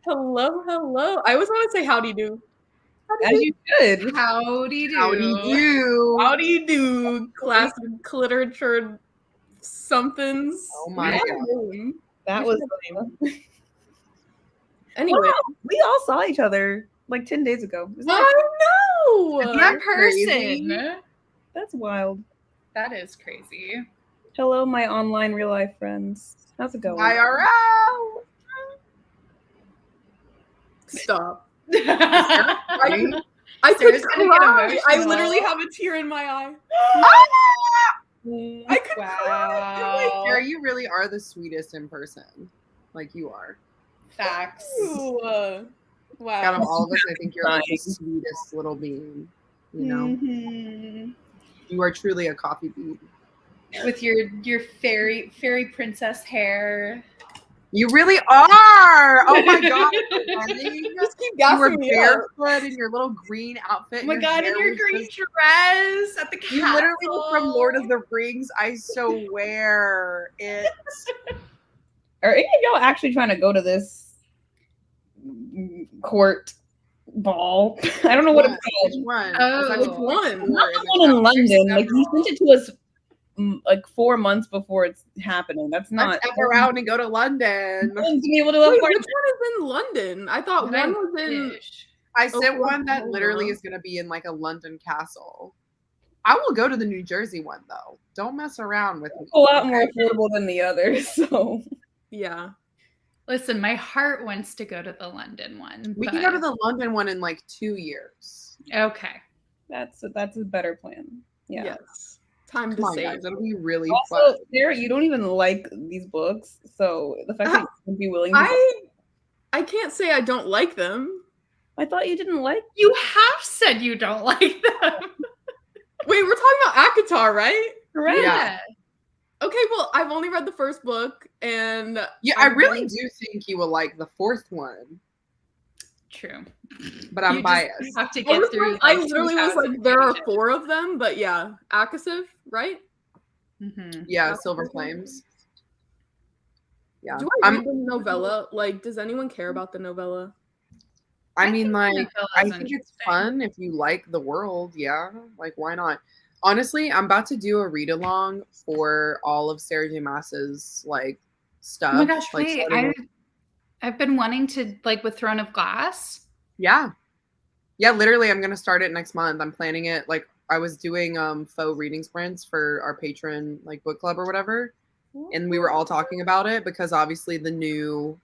Hello, hello. I always want to say howdy do. As you should. Howdy do. Howdy do. Howdy do. Classic literature somethings. Oh my god. That was Anyway. Wow, we all saw each other like 10 days ago. I know. In person. crazy? That's wild. That is crazy. Hello, my online real life friends. How's it going? IRL. Stop. I I could Sarah's gonna get cry. I emotional. literally have a tear in my eye. I could cry. Sarah, you really are the sweetest in person. Like you are. Facts. Ooh, wow. Out of all of us, I think you're like the Nice. sweetest little being. You know, Mhm. you are truly a coffee bean. With your fairy princess hair. You really are. Oh my god. You just keep You were gassing me up. barefoot in your little green outfit. Oh my god, in hair your was green just- dress at the castle. You literally look from Lord of the Rings. I swear it. Are any of y'all actually trying to go to this court ball? I don't know what it's Which called. one? Oh. Is that Which the one? Not in the one in the London. Like he several. sent it to us like 4 months before it's happening. That's not. Let's step around and go to London. No one's gonna be able to Wait, afford which one is in London? I thought What I one was in. wish. I sent one that Oklahoma. literally is going to be in like a London castle. I will go to the New Jersey one though. Don't mess around with me. a lot more affordable than the others. So Yeah. Listen, my heart wants to go to the London one. We but... can go to the London one in like 2 years. Okay. that's a better plan. Yeah. Yes. Time Come to on, save. guys. It'll be really Also, fun. Sarah, you don't even like these books, so the fact that you would be willing to. I can't say I don't like them. I thought you didn't like. You have said you don't like them. Wait, we're talking about ACOTAR, right? Correct. Yeah. Okay, well, I've only read the first book, and Yeah, I really do think you will like the fourth one, True. but I'm You just biased. have to What get was through. one? I like, literally was 2,000 like, there are pages. 4 of them, but yeah, Akasif, right? Mhm. Yeah, Silver Flames. Yeah. Do I read the novella? Like, does anyone care about the novella? I mean, think like, Novella's I think it's interesting. fun if you like the world. Yeah. Like, why not? Honestly, I'm about to do a read along for all of Sarah J. Maas's like stuff. Oh my gosh, like, wait. starting- I've been wanting to like with Throne of Glass. Yeah. Yeah, literally, I'm gonna start it next month. I'm planning it. Like, I was doing faux reading sprints for our patron like book club or whatever, and we were all talking about it because obviously the new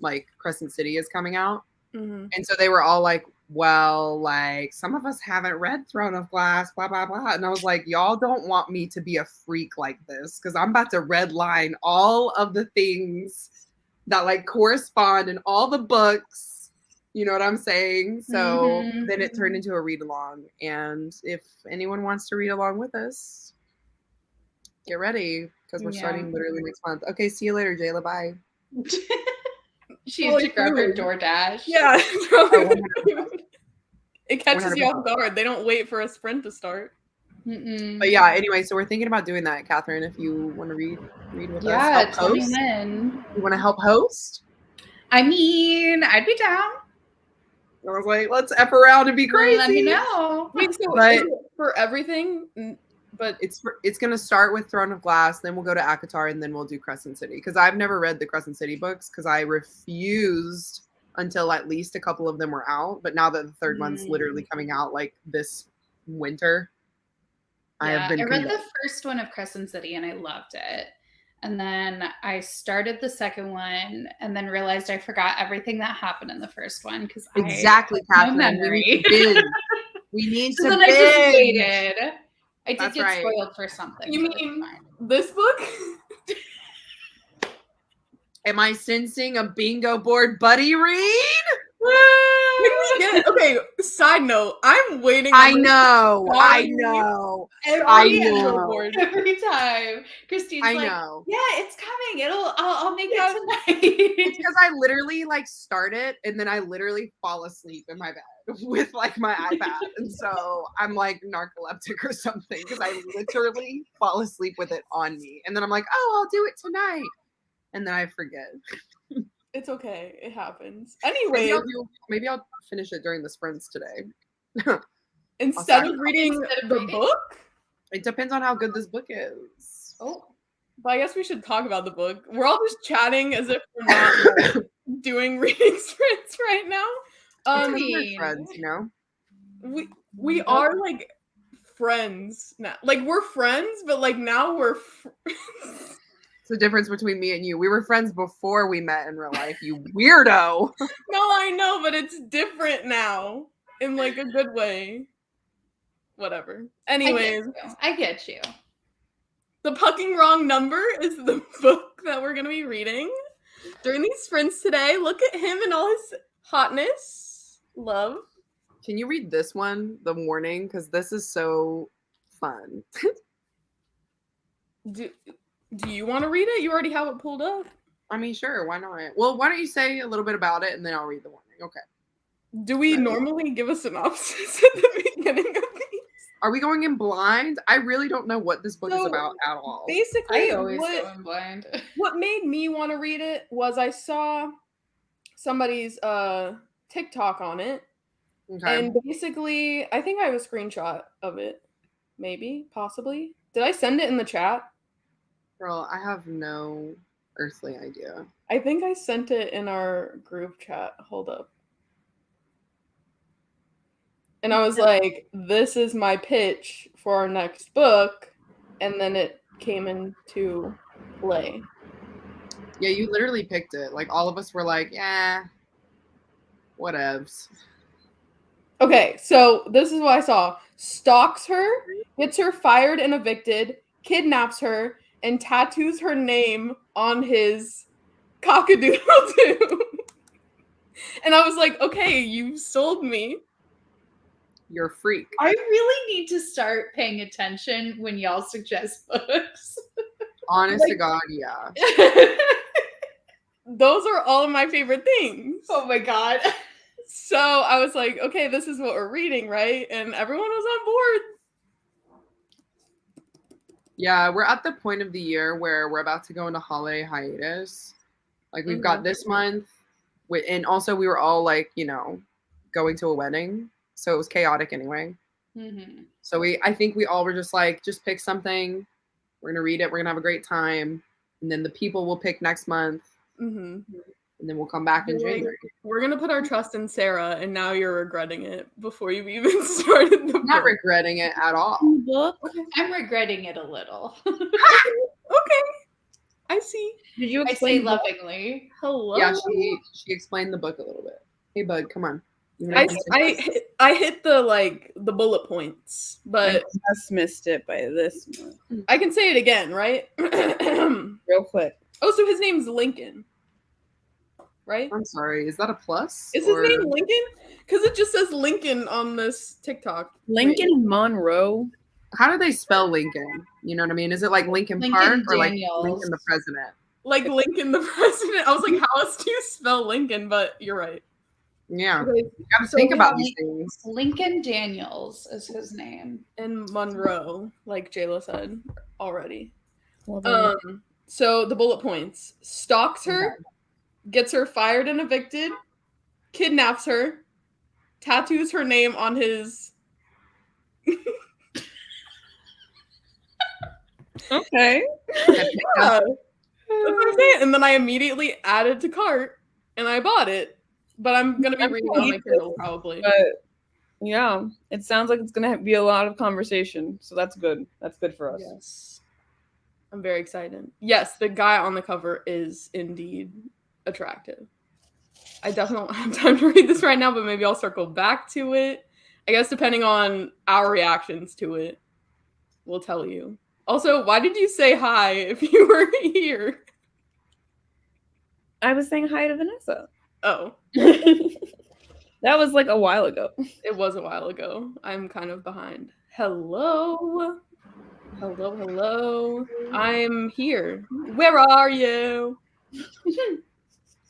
like Crescent City is coming out. Mm-hmm. And so they were all like, well, like some of us haven't read Throne of Glass, blah, blah, blah. And I was like, y'all don't want me to be a freak like this because I'm about to redline all of the things that like correspond in all the books. You know what I'm saying? So Mhm. then it turned into a read along. And if anyone wants to read along with us, get ready because we're Yeah. starting literally next month. Okay, see you later, Jayla. Bye. She Well, had to it's grab her rude. DoorDash. Yeah, it catches you 100%. off guard. They don't wait for a sprint to start. Mm-mm. But yeah, anyway, so we're thinking about doing that, Catherine. If you want to read with Yeah, us, tell me host. when. You want to help host? I mean, I'd be down. I was like, let's F around and be crazy. Let me know. Wait, so But- is it for everything? But It's gonna start with Throne of Glass, then we'll go to ACOTAR, and then we'll do Crescent City. Because I've never read the Crescent City books because I refused until at least a couple of them were out. But now that the third one's literally coming out like this winter, I have been. I read the convinced. first one of Crescent City and I loved it. And then I started the second one and then realized I forgot everything that happened in the first one because Exactly, I have no Catherine. memory. We need to binge. We need So to then I just binge. waited. I did That's get right. spoiled for something. You but it's mean- fine. this book? Am I sensing a bingo board buddy read? When we get okay, side note, I'm waiting. I on know. I Sorry. know. Every, I bingo know. board. every time Christine's I like, know. yeah, it's coming. I'll make Yeah. it It's tonight. because I literally like start it and then I literally fall asleep in my bed with like my iPad. And so I'm like narcoleptic or something because I literally fall asleep with it on me. And then I'm like, oh, I'll do it tonight. And then I forget. It's okay. It happens. Maybe Anyways, maybe I'll finish it during the sprints today. instead of Instead reading of the reading? book, It depends on how good this book is. Oh, but I guess we should talk about the book. We're all just chatting as if we're not like, doing reading sprints right now. We're mean- friends, you know. We are like friends now. Like we're friends, but like now we're It's the difference between me and you. We were friends before we met in real life, you weirdo. No, I know, but it's different now in like a good way. Whatever. Anyways, I get you. The Pucking Wrong Number is the book that we're going to be reading during these sprints today. Look at him and all his hotness. Love. Can you read this one, the warning? Because this is so fun. Do you want to read it? You already have it pulled up. I mean, sure, why not? Well, why don't you say a little bit about it and then I'll read the warning. Okay. Do we normally give a synopsis at the beginning of these? Are we going in blind? I really don't know what this book is So, about at all. Basically, I always what, go in blind. what made me want to read it was I saw somebody's TikTok on it. Okay. And basically, I think I have a screenshot of it. Maybe, possibly. Did I send it in the chat? Girl, I have no earthly idea. I think I sent it in our group chat. Hold up. And I was like, this is my pitch for our next book. And then it came into play. Yeah, you literally picked it. Like all of us were like, yeah, whatevs. Okay, so this is what I saw. Stalks her, gets her fired and evicted, kidnaps her, and tattoos her name on his cock-a-doodle-doo. And I was like, okay, you sold me. You're a freak. I really need to start paying attention when y'all suggest books. Honest Like- to God, yeah. Those are all of my favorite things. Oh my god. So I was like, okay, this is what we're reading, right? And everyone was on board. Yeah, we're at the point of the year where we're about to go into holiday hiatus. Like we've got this month, and also we were all like, you know, going to a wedding, so it was chaotic anyway. Mm-hmm. So I think we all were just like, just pick something. We're gonna read it. We're gonna have a great time, and then the people will pick next month, Mm-hmm. and then we'll come back in January. We're gonna put our trust in Sarah, and now you're regretting it before you've even started the I'm not book. regretting it at all. Book? I'm regretting it a little. Okay, I see. Did you I say explain the book? lovingly. Hello. Yeah, she explained the book a little bit. Hey, bud, come on. You wanna continue? I hit the bullet points, I but just missed it by this much. I can say it again, right? Real quick. Oh, so his name's Lincoln, right? I'm sorry. Is that a plus? Is his or- name Lincoln? Because it just says Lincoln on this TikTok. Lincoln Monroe. How do they spell Lincoln? You know what I mean? Is it like Lincoln Lincoln Park or like Daniels. Lincoln the president? Like Lincoln the president. I was like, how else do you spell Lincoln? But you're right. Yeah, Okay, you gotta So think we about have these things. Lincoln Daniels is his name. and Monroe, like Jayla said already. Well, then- So the bullet points: stalks her, gets her fired and evicted, kidnaps her, tattoos her name on his. okay. Yeah, that's what I'm saying. And then I immediately added to cart and I bought it. But I'm gonna be reading on my Kindle probably. But yeah, it sounds like it's gonna be a lot of conversation, so that's good. That's good for us. Yes. I'm very excited. Yes, the guy on the cover is indeed attractive. I definitely don't have time to read this right now, but maybe I'll circle back to it. I guess depending on our reactions to it, we'll tell you. Also, why did you say hi if you were here? I was saying hi to Vanessa. Oh, That was like a while ago. it was a while ago. I'm kind of behind. Hello. Hello, hello. I'm here. Where are you?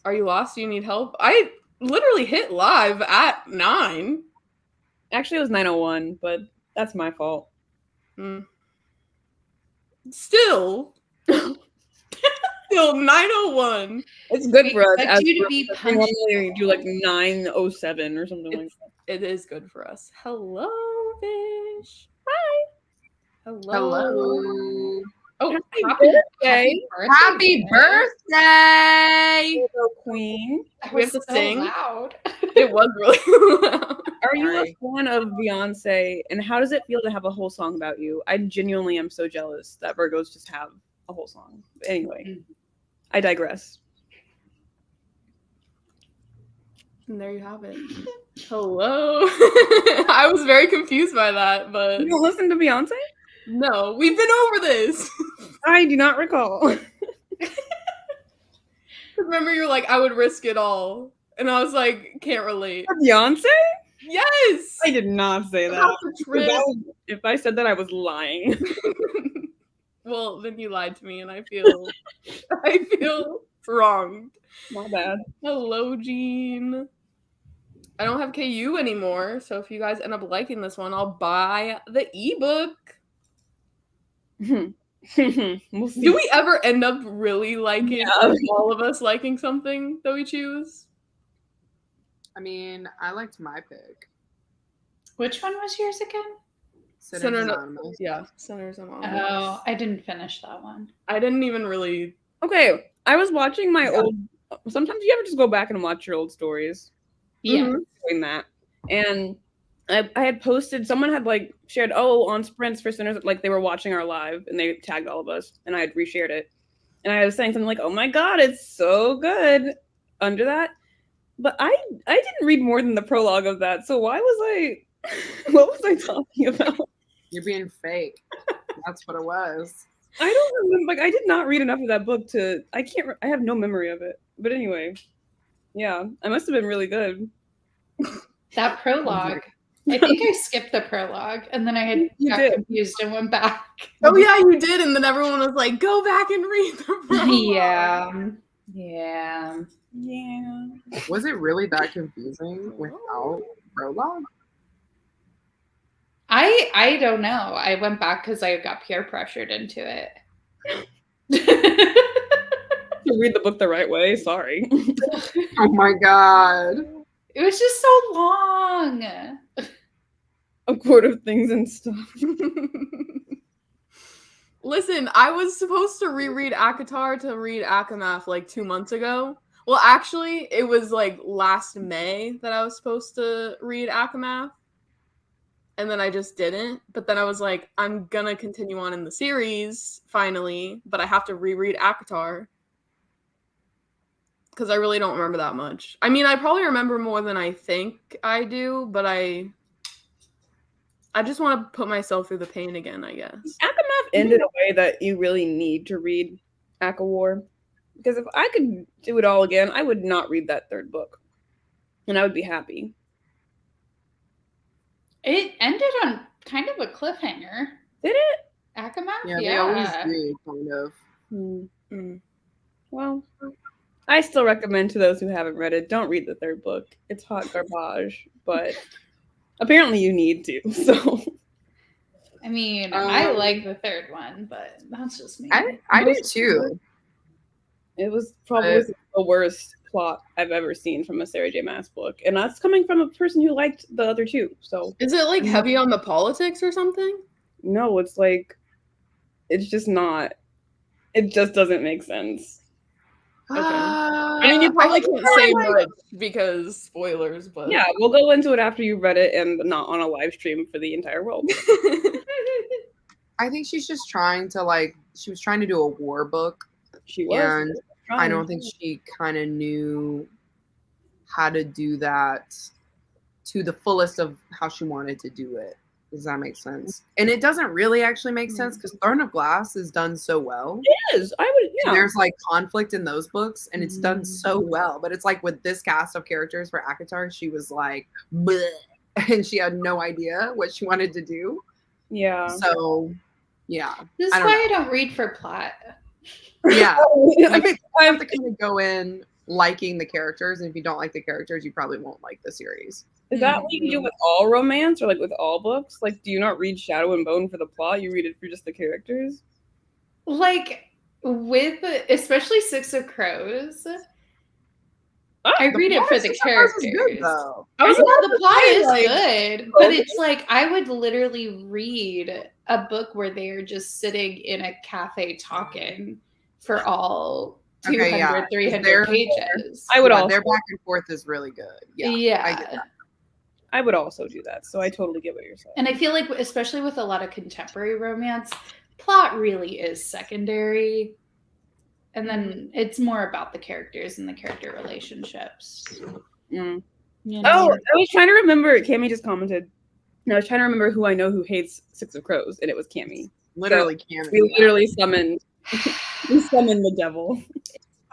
Are you lost? Do you need help? I literally hit live at 9. Actually, it was 9:01, but that's my fault. Still. still 9:01. It's good We for us. expect As you to for be us. We normally punctual. do like 9:07 or something like that. It is good for us. Hello, Fish. Hello. Hello. Oh, Happy Happy birthday, Happy birthday! little queen. That We was have to so sing? loud. it was really loud. Are you a Sorry. fan of Beyonce? And how does it feel to have a whole song about you? I genuinely am so jealous that Virgos just have a whole song. But anyway, Mhm. I digress. And there you have it. Hello. I was very confused by that, but You don't listen to Beyonce? no, we've been over this. I do not recall. Remember, you're like, I would risk it all. And I was like, can't relate. Beyonce? Yes! I did not say that. House of Because Trip. if I said that, I was lying. Well, then you lied to me, and I feel wronged. My bad. Hello, Jean. I don't have KU anymore, so if you guys end up liking this one, I'll buy the ebook. We'll see. Do we ever end up really liking Yeah. all of us liking something that we choose? I mean, I liked my pick. Which one was yours again? Sinners Anonymous. Yeah, Sinners Anonymous. Oh, I didn't finish that one. I didn't even really. Okay, I was watching my Yeah. old. Sometimes you ever just go back and watch your old stories. Yeah. Mhm. Doing that, and I had posted. Someone had like shared, on Sprints for Sinners, like they were watching our live, and they tagged all of us, and I had reshared it, and I was saying something like, "Oh my god, it's so good!" Under that, but I didn't read more than the prologue of that. So why was I? What was I talking about? You're being fake. That's what it was. I don't remember. Like, I did not read enough of that book to. I can't. I have no memory of it. But anyway, yeah, I must have been really good. That prologue. I think I skipped the prologue and then I had You got did. confused and went back. Oh yeah, you did, and then everyone was like, "Go back and read the prologue." Yeah. Yeah. Yeah. Was it really that confusing without prologue? I don't know. I went back because I got peer pressured into it. To read the book the right way. Sorry. Oh my god. It was just so long. A quote of things and stuff. Listen, I was supposed to reread ACOTAR to read ACOMAF like 2 months ago. Well, actually, it was like last May that I was supposed to read ACOMAF. And then I just didn't. But then I was like, I'm gonna continue on in the series, finally, but I have to reread ACOTAR. Because I really don't remember that much. I mean, I probably remember more than I think I do, but I just want to put myself through the pain again, I guess. ACOMAF ended a way that you really need to read ACOWAR. Because if I could do it all again, I would not read that third book. And I would be happy. It ended on kind of a cliffhanger. Did it? ACOMAF? Yeah, they always do, kind of. Mm. Well, I still recommend to those who haven't read it, don't read the third book. It's hot garbage, but apparently you need to. So I mean, I like the third one, but that's just me. I do too. it was probably the worst plot I've ever seen from a Sarah J. Maas book. And that's coming from a person who liked the other two. So Is it like heavy on the politics or something? no, it's like, it's just not, it just doesn't make sense. Okay. I mean, you probably can't say much because spoilers, but Yeah, we'll go into it after you've read it and not on a live stream for the entire world. I think she's just trying to she was trying to do a war book, She was. and I don't think she kind of knew how to do that to the fullest of how she wanted to do it. Does that make sense? And it doesn't really actually make sense because Throne of Glass is done so well. It is. I would, yeah. There's like conflict in those books, and it's done so well. But it's like with this cast of characters for ACOTAR, she was like, bleh, and she had no idea what she wanted to do. Yeah. So, yeah. This is I don't why know. I don't read for plot. Yeah. I I think you have to kind of go in liking the characters, and if you don't like the characters, you probably won't like the series. Is that what you do with all romance or like with all books? Like, do you not read Shadow and Bone for the plot? You read it for just the characters? Like, with especially Six of Crows. Oh, I read it for the characters. Good, though. I was Yeah, about the to plot say, is like, good, but it's like I would literally read a book where they are just sitting in a cafe talking for all 200, Okay, yeah. 300 They're- pages. I would Yeah, also. their back and forth is really good. Yeah, I get that. I would also do that. So I totally get what you're saying. And I feel like, especially with a lot of contemporary romance, plot really is secondary. And then it's more about the characters and the character relationships. Mm. You know? Oh, I was trying to remember. Cammy just commented. And I was trying to remember who I know who hates Six of Crows, and it was Cammy. Literally can't. We literally summoned. We summoned the devil.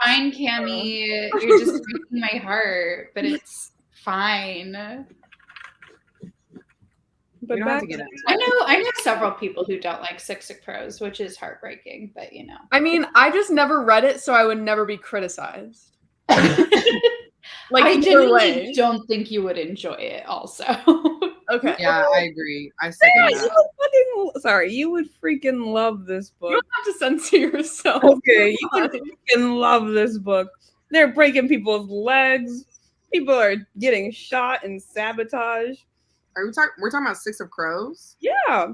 Fine, Cammy. You're just breaking my heart, but it's fine. But You don't have to back, get into I know several people who don't like Six of Crows, which is heartbreaking, but you know. I mean, I just never read it, so I would never be criticized. Like, I either genuinely way. don't think you would enjoy it also. Okay. Yeah, I agree. I second yeah, that. you would fucking. Sorry, you would freaking love this You book. don't have to censor yourself. Okay, you would freaking love this book. They're breaking people's legs. People are getting shot and sabotaged. Are we talking? We're talking about Six of Crows. Yeah.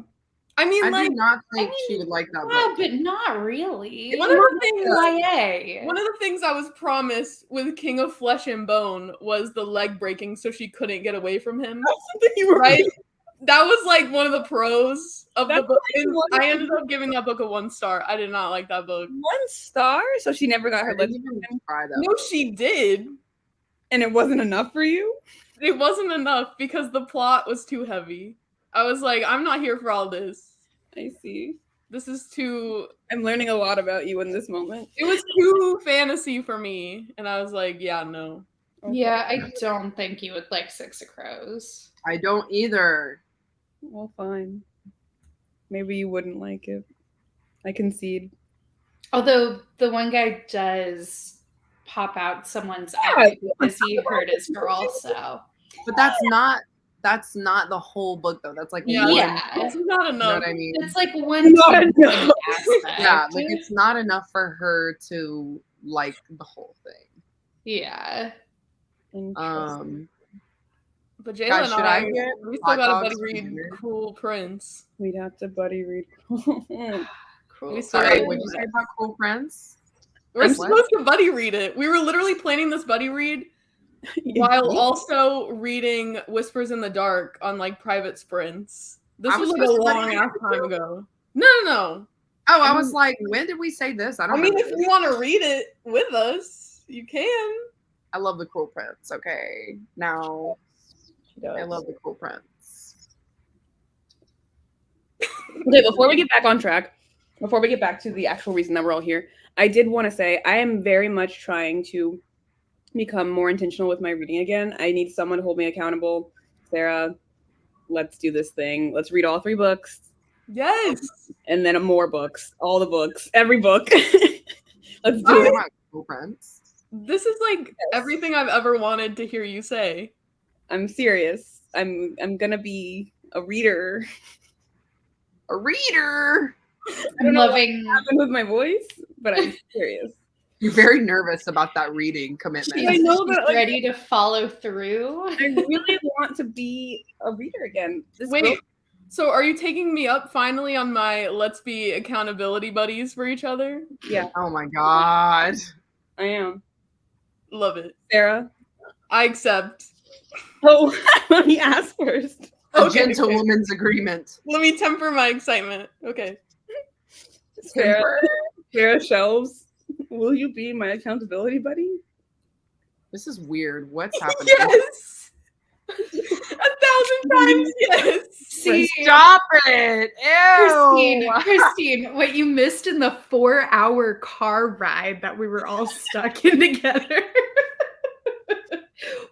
I mean, I like, do not think she would like that Wow, book. but not really. one of the things YA. one of the things I was promised with King of Flesh and Bone was the leg breaking, so she couldn't get away from him. Something you were Right? That was like one of the pros of the That's book. like And one of I the- ended up giving that book a 1 star. I did not like that book. 1 star, so she never got I her legs, didn't even try that. No, book. she did. and it wasn't enough for you. It wasn't enough because the plot was too heavy. I was like, I'm not here for all this. I see. This is too. I'm learning a lot about you in this moment. It was too fantasy for me, and I was like, yeah, no. Okay. Yeah, I don't think you would like Six of Crows. I don't either. Well, fine. Maybe you wouldn't like it. I concede. Although the one guy does pop out someone's Yeah, eye because he hurt his girl also. But that's not the whole book though. That's like Yeah, one, Yeah. This is not you know enough. what I mean? It's like one Not teeny enough. aspect. Yeah, like it's not enough for her to like the whole thing. Yeah. Interesting. But Jayla Guys, and should I get we still hot gotta dogs buddy for read dinner? Cruel Prince. We'd have to buddy read. Cruel. We still Sorry, gotta- what did you say about Cruel Prince? We're What? supposed to buddy read it. We were literally planning this buddy read while also reading Whispers in the Dark on like private sprints. This I was was like a supposed to buddy long read ass it time too? ago. No. Oh, I was like, when did we say this? I I don't mean, know. if you want to read it with us, you can. I love the Cruel Prince. Okay, now She does. I love the Cruel Prince. Okay, before we get back on track, before we get back to the actual reason that we're all here, I did want to say I am very much trying to become more intentional with my reading again. I need someone to hold me accountable. Sarah, let's do this thing. Let's read all 3 books Yes. and then more books, all the books, every book. Let's do Oh, it. my Cruel Prince. This is like everything I've ever wanted to hear you say. I'm serious. I'm gonna be a reader. A reader. I don't I'm know what loving. happened with my voice, but I'm serious. You're very nervous about that reading commitment. I know that, like, ready to follow through. I really want to be a reader again. This Wait, book- so are you taking me up finally on my let's be accountability buddies for each other? yeah, Oh my god. I am. Love it. Sarah. I accept. Oh, let me ask first. A Okay, gentlewoman's agreement. Let me temper my excitement. Okay. Sarah Shelves, will you be my accountability buddy? This is weird. What's happening? Yes. 1,000 times yes. See, Stop it. Christine, Ew. Christine, what you missed in the 4-hour car ride that we were all stuck in together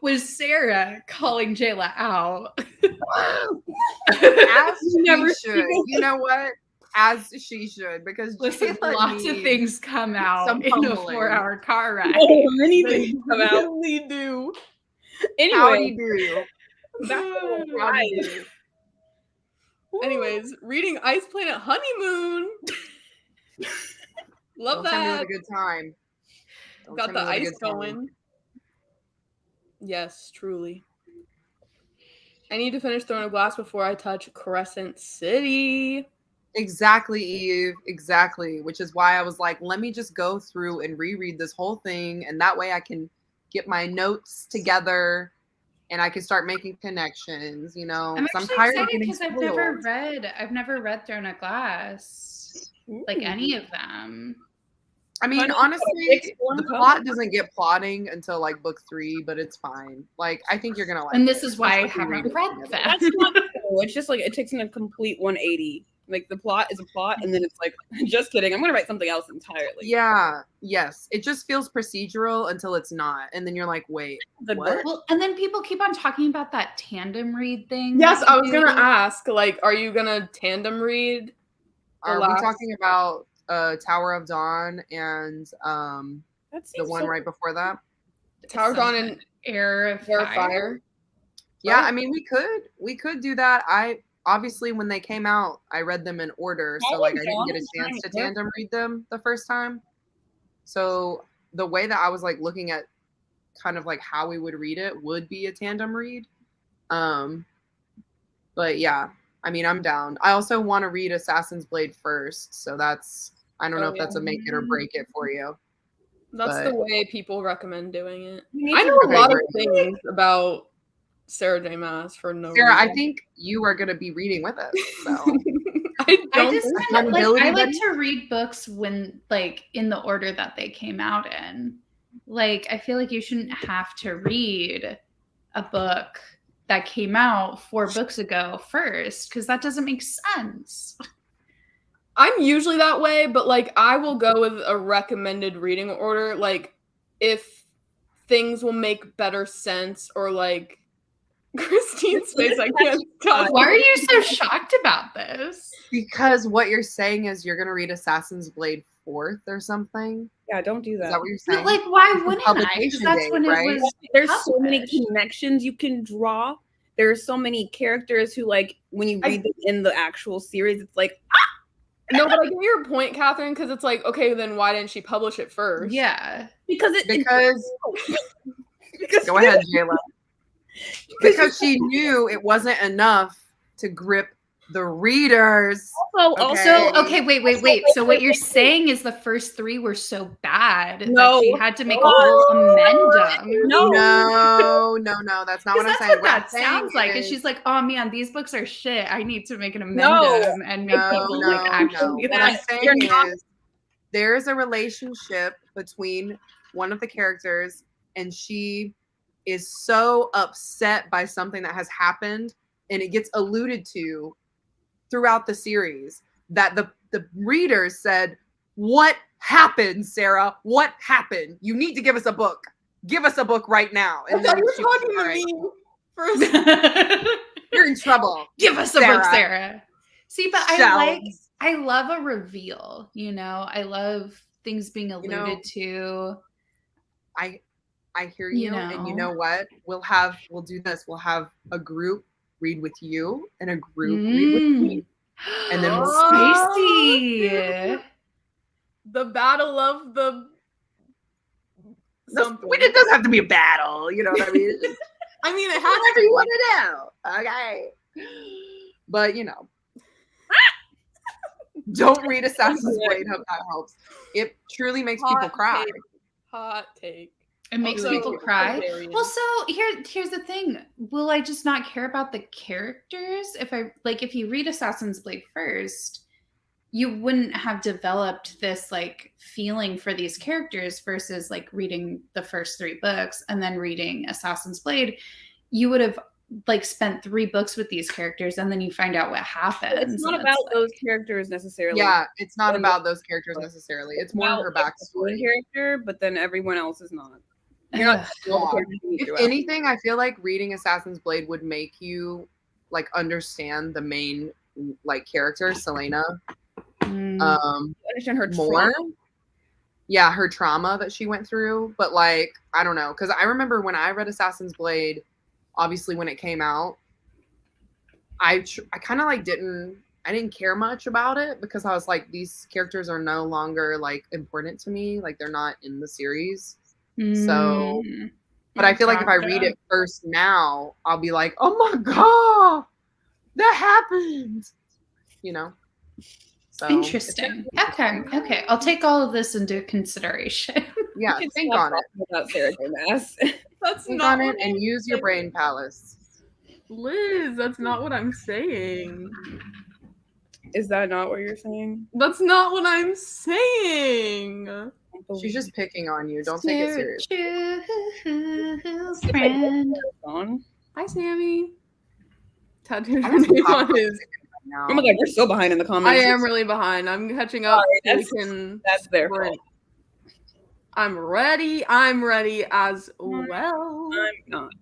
was Sarah calling Jayla out. As she Never should. seen You know what? As she should, because Listen, Jayla lots of needs things come out some in a pummeling. 4-hour car ride. Oh, many They things come out. really do. Howdy Anyway, do. back to the Howdy ride. do. Anyways, reading Ice Planet Honeymoon. Love Don't tempt me with that. a good time. Don't Got tempt the me with a ice good time. going. Yes, truly. I need to finish Throne of Glass before I touch Crescent City. Exactly, Eve. Exactly. Which is why I was like, let me just go through and reread this whole thing. And that way I can get my notes together and I can start making connections, you know. I'm 'cause I'm actually tired of excited getting because I've spoiled. never read Throne of Glass, like any of them. I mean, Funny, honestly, it's one the cover. plot doesn't get plotting until like book 3, but it's fine. Like, I think you're gonna like And it. this is why I especially if we haven't it read together. them. That's not true. It's just like it takes in a complete 180. Like the plot is a plot, and then it's like, just kidding. I'm gonna write something else entirely. Yeah, yes. It just feels procedural until it's not. And then you're like, wait, Good what? work. Well, and then people keep on talking about that tandem read thing. Yes, that you I was gonna do. ask, like, are you gonna tandem read? Are we last- talking about Tower of Dawn and That the seems one so right before that? Tower of Dawn and Air of Air of Fire. Fire? Yeah, Right. I mean we could do that. I obviously when they came out, I read them in order, so Tower like of I didn't get a Dawn chance is to fine. tandem read them the first time. So the way that I was like looking at kind of like how we would read it would be a tandem read. But yeah, I mean I'm down. I also want to read Assassin's Blade first, so that's I don't know Oh, if that's a make it or break it for you. That's But- the way people recommend doing it. You need I to know a Okay, lot of great. things about Sarah J. Maas for no Sarah, I reason. think you are gonna be reading with us. So I I don't just think kind of like Accountability I like buddy? to read books when like in the order that they came out in. Like I feel like you shouldn't have to read a book that came out 4 books ago first because that doesn't make sense. I'm usually that way, but like I will go with a recommended reading order, like if things will make better sense or like Christine's face, I can't stop. Why are you so shocked about this? because what you're saying is you're gonna read Assassin's Blade 4th or something. Yeah, don't do Is that. that what you're saying? But like, why wouldn't I? Because Publication that's date, when it right? was. There's so many published. connections you can draw. There's so many characters who like when you read them in the actual series, it's like No, but I get your point, Catherine, because it's like, okay, then why didn't she publish it first? Yeah. because Because go ahead, Jayla. Because she knew it wasn't enough to grip the readers. Also, Okay, wait. So what you're saying is the first 3 were so bad No. that she had to make a whole amendum. No, that's not what I'm Because that's saying. what that I'm saying sounds like. And is- she's like, "Oh man, these books are shit. I need to make an amendum No. and make people like actually." What I'm You're saying not- is there is a relationship between one of the characters and she is so upset by something that has happened and it gets alluded to throughout the series that the readers said, "What happened, Sarah? What happened? You need to give us a book. Give us a book right now." I And thought then you were she was talking like, to "All me right, first. you're in trouble." Give us a book, Sarah. Sarah. See, but Shelves. I love a reveal, you know. I love things being alluded know, to. I hear you, and you know what? We'll do this. We'll have a group read with you and a group read with me. And then we'll- spicy. The battle of the something. It doesn't have to be a battle, you know what I mean? It's just I mean, it has whatever to you be. want to know. Okay. But you know. Don't read Assassin's Blade. Hope that helps. It truly makes people Hot cry. take. Hot take. It makes Also, people cry. Targaryen. Well, so here's the thing. Will I just not care about the characters if you read Assassin's Blade first, you wouldn't have developed this like feeling for these characters versus like reading the first 3 books and then reading Assassin's Blade. You would have like spent 3 books with these characters and then you find out what happens. it's not and about like- those characters necessarily. Yeah, it's not And- about those characters necessarily. It's more her About one backstory. character, but then everyone else is not. You're not Yeah. all the characters you meet If throughout. anything, I feel like reading Assassin's Blade would make you like understand the main like character, Selena, Mm. understand her more. trauma. Yeah, her trauma that she went through. But like, I don't know, because I remember when I read Assassin's Blade, obviously when it came out, I kind of like didn't I didn't care much about it because I was like, these characters are no longer like important to me. Like they're not in the series. So, but I feel like if I read it first now, I'll be like, oh my God, that happened. You know? So Interesting. Okay. I'll take all of this into consideration. Yeah, You can think stop on it. talking about Sarah J. Maas. That's Think not on it what and use your brain palace. Liz, that's not what I'm saying. Is that not what you're saying? That's not what I'm saying. She's just picking on you. Don't take it seriously. True friend. on. Hi, Sammy. Tattooed I her want some name on popcorn his. now. Oh my god, we're so behind in the I comments. am really behind. I'm catching up. Sorry, so we can That's their sprint. fault. I'm ready. I'm ready as well. I'm not.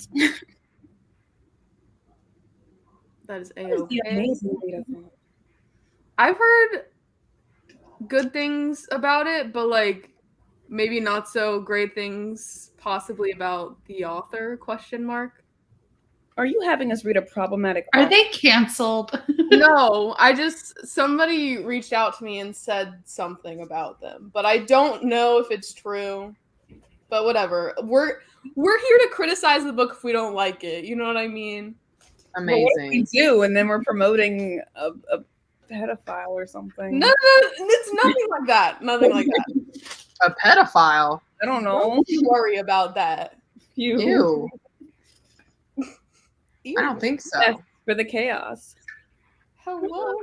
That is That is the A-okay. amazing data point. I've heard good things about it, but like maybe not so great things possibly about the author, question mark. Are you having us read a problematic Are author? they canceled? No, somebody reached out to me and said something about them, but I don't know if it's true. But whatever. We're here to criticize the book if we don't like it. You know what I mean? But what if we Amazing. do, and then we're promoting a pedophile or something? No, it's nothing like that. Nothing like that. A pedophile. I don't know. Don't worry about that. You. Ew. I don't think so. Yes, for the chaos. Hello.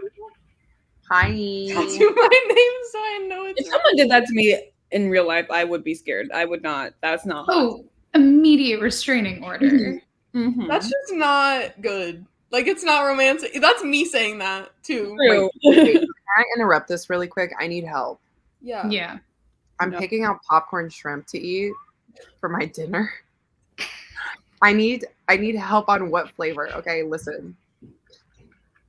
Hi. Tattoo my name so I know If it's someone did that to me in real life, I would be scared. I would not. That's not. Oh, immediate restraining order. Mhm. That's just not good. Like it's not romantic. That's me saying that too. true. Wait, can I interrupt this really quick? I need help. Yeah. Yeah. I'm No. picking out popcorn shrimp to eat for my dinner. I need help on what flavor. Okay, listen.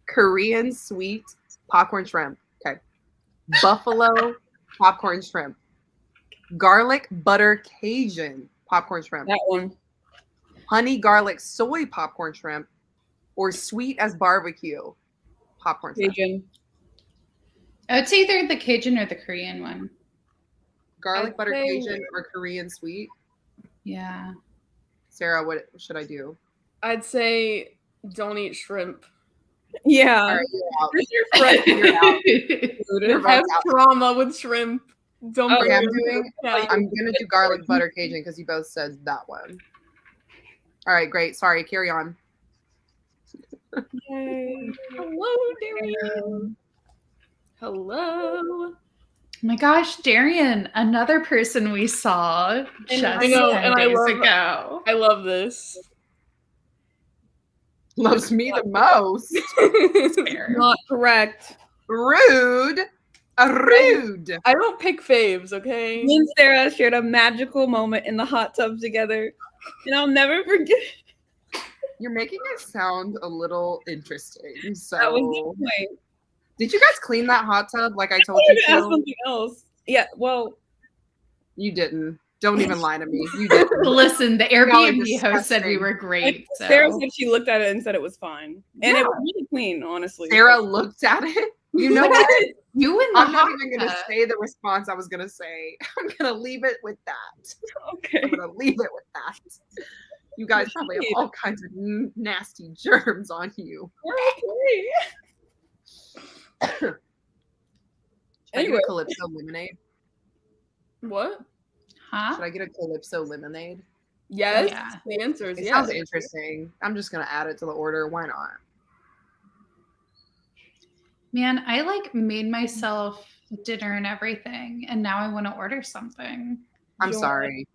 Korean sweet popcorn shrimp. Okay. Buffalo popcorn shrimp. Garlic butter Cajun popcorn shrimp. That one. Honey garlic soy popcorn shrimp. Or sweet as barbecue popcorn shrimp. Cajun. I would say either the Cajun or the Korean one. Garlic I'd butter say- Cajun or Korean sweet. Yeah. Sarah, what should I do? I'd say don't eat shrimp. Yeah. All right, you're out. Where's your friend? You're out. Dude? I have vote's out. trauma with shrimp. Don't Oh, bring I'm it doing- up. I'm gonna do garlic butter Cajun because you both said that one. All right, great. Sorry, carry on. Yay. Hello, Darian. Hello. Oh my gosh, Darian, another person we saw just I know, 10 and I days love- ago. I love this. Loves me the most. Fair. Not correct. Rude. Rude. I don't pick faves, okay? Me and Sarah shared a magical moment in the hot tub together, and I'll never forget. You're making it sound a little interesting. That was So, the point. did you guys clean that hot tub like I told I you was gonna ask to? something else. Yeah. Well. You didn't. Don't even lie to me. You didn't. Listen, the Y'all are Airbnb host said we disgusting. were great. So. Sarah said she looked at it and said it was fine, and Yeah. it was really clean, honestly. Sarah looked at it. You know what? You in the I'm not hot even gonna tub. say the response I was gonna say. I'm gonna leave it with that. Okay. I'm gonna leave it with that. You guys probably have all kinds of nasty germs on you. We're okay. Should I Anyway. get a Calypso lemonade? What? Huh? Should I get a Calypso lemonade? Yes. Yeah. The answer is It yes. sounds interesting. I'm just gonna add it to the order. Why not? Man, I like made myself dinner and everything, and now I want to order something. I'm Join- sorry.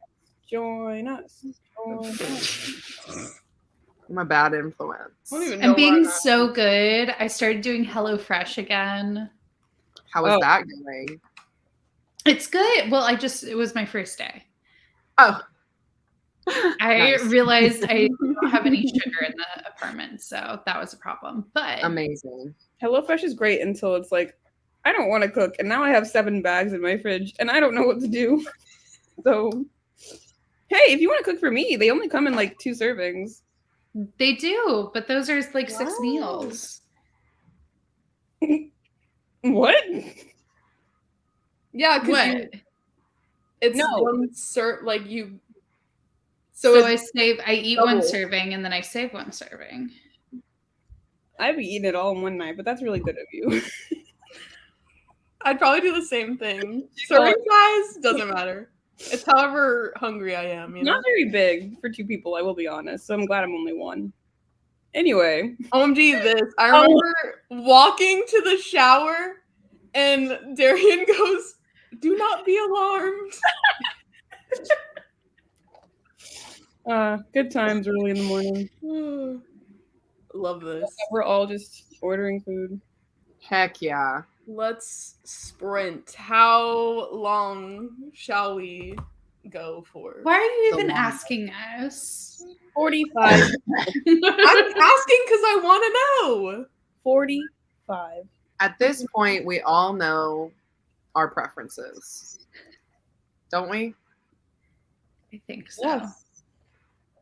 Join us. Join us. I'm a bad influence. I don't even know And where being I'm at. so good, I started doing HelloFresh again. How is Oh. that going? It's good. Well, it was my first day. Oh, I Nice. realized I don't have any sugar in the apartment, so that was a problem. But amazing. HelloFresh is great until it's like, I don't want to cook, and now I have 7 bags in my fridge, and I don't know what to do. So, hey, if you want to cook for me, they only come in like 2 servings. they do, but those are like 6 Wow. meals. What? Yeah, because What? it's No. one like you. So So I it's eat one double. serving and then I save one serving. I'd be eating it all in one night, but that's really good of you. I'd probably do the same thing. Well- Serving size doesn't matter. It's however hungry I am, you know? Not very big for 2 people, I will be honest. So I'm glad I'm only one. Anyway, OMG, this. I remember walking to the shower and Darian goes, "Do not be alarmed." good times early in the morning. Love this. We're all just ordering food. Heck yeah. Let's sprint. How long shall we go for? Why are you So even long. asking us? 45. I'm asking because I want to know. 45. At this point, we all know our preferences. Don't we? I think so. Yes.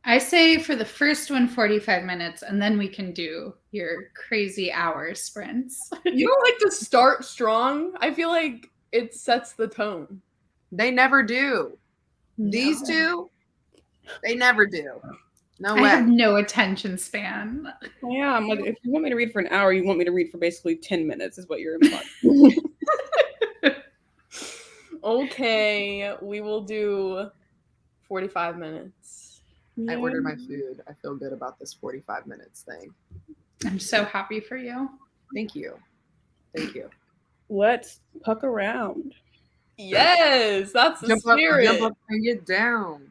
I say for the first one, 45 minutes, and then we can do your crazy hour sprints. You don't like to start strong. I feel like it sets the tone. They never do. These two, they never do. No I have way. no attention span. Yeah, I'm like, if you want me to read for an hour, you want me to read for basically 10 minutes, is what you're implying. Okay, we will do 45 minutes. I ordered my food. I feel good about this 45 minutes thing. I'm so happy for you. Thank you. Thank you. Let's puck around. Yes, that's the Jump up, spirit. jump up and get down.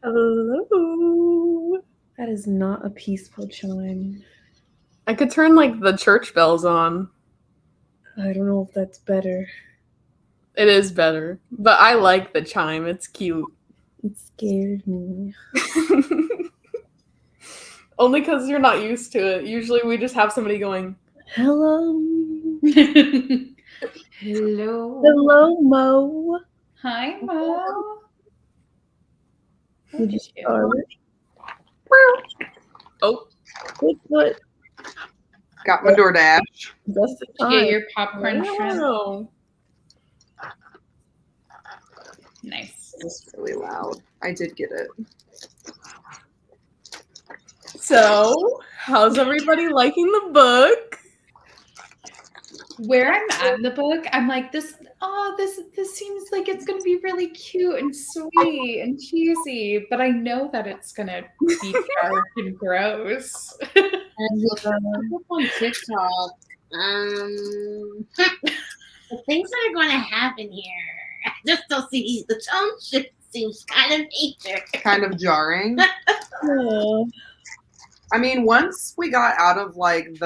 Hello. That is not a peaceful chime. I could turn like the church bells on. I don't know if that's better. It is better, but I like the chime. It's cute. It scared me. Only because you're not used to it. Usually we just have somebody going, Hello. Hello. Hello, Mo. Hi, Mo. Did you start? oh, What? Got my DoorDash. Just the Did you time. get your popcorn shrimp? wow. Nice. It's really loud. I did get it. So, how's everybody liking the book? Where I'm at in the book, I'm like, this seems like it's gonna be really cute and sweet and cheesy, but I know that it's gonna be dark and gross. And look up on TikTok, the things that are going to happen here. I just don't see the tone shift seems kind of major. Kind of jarring. Aw. I mean, once we got out of like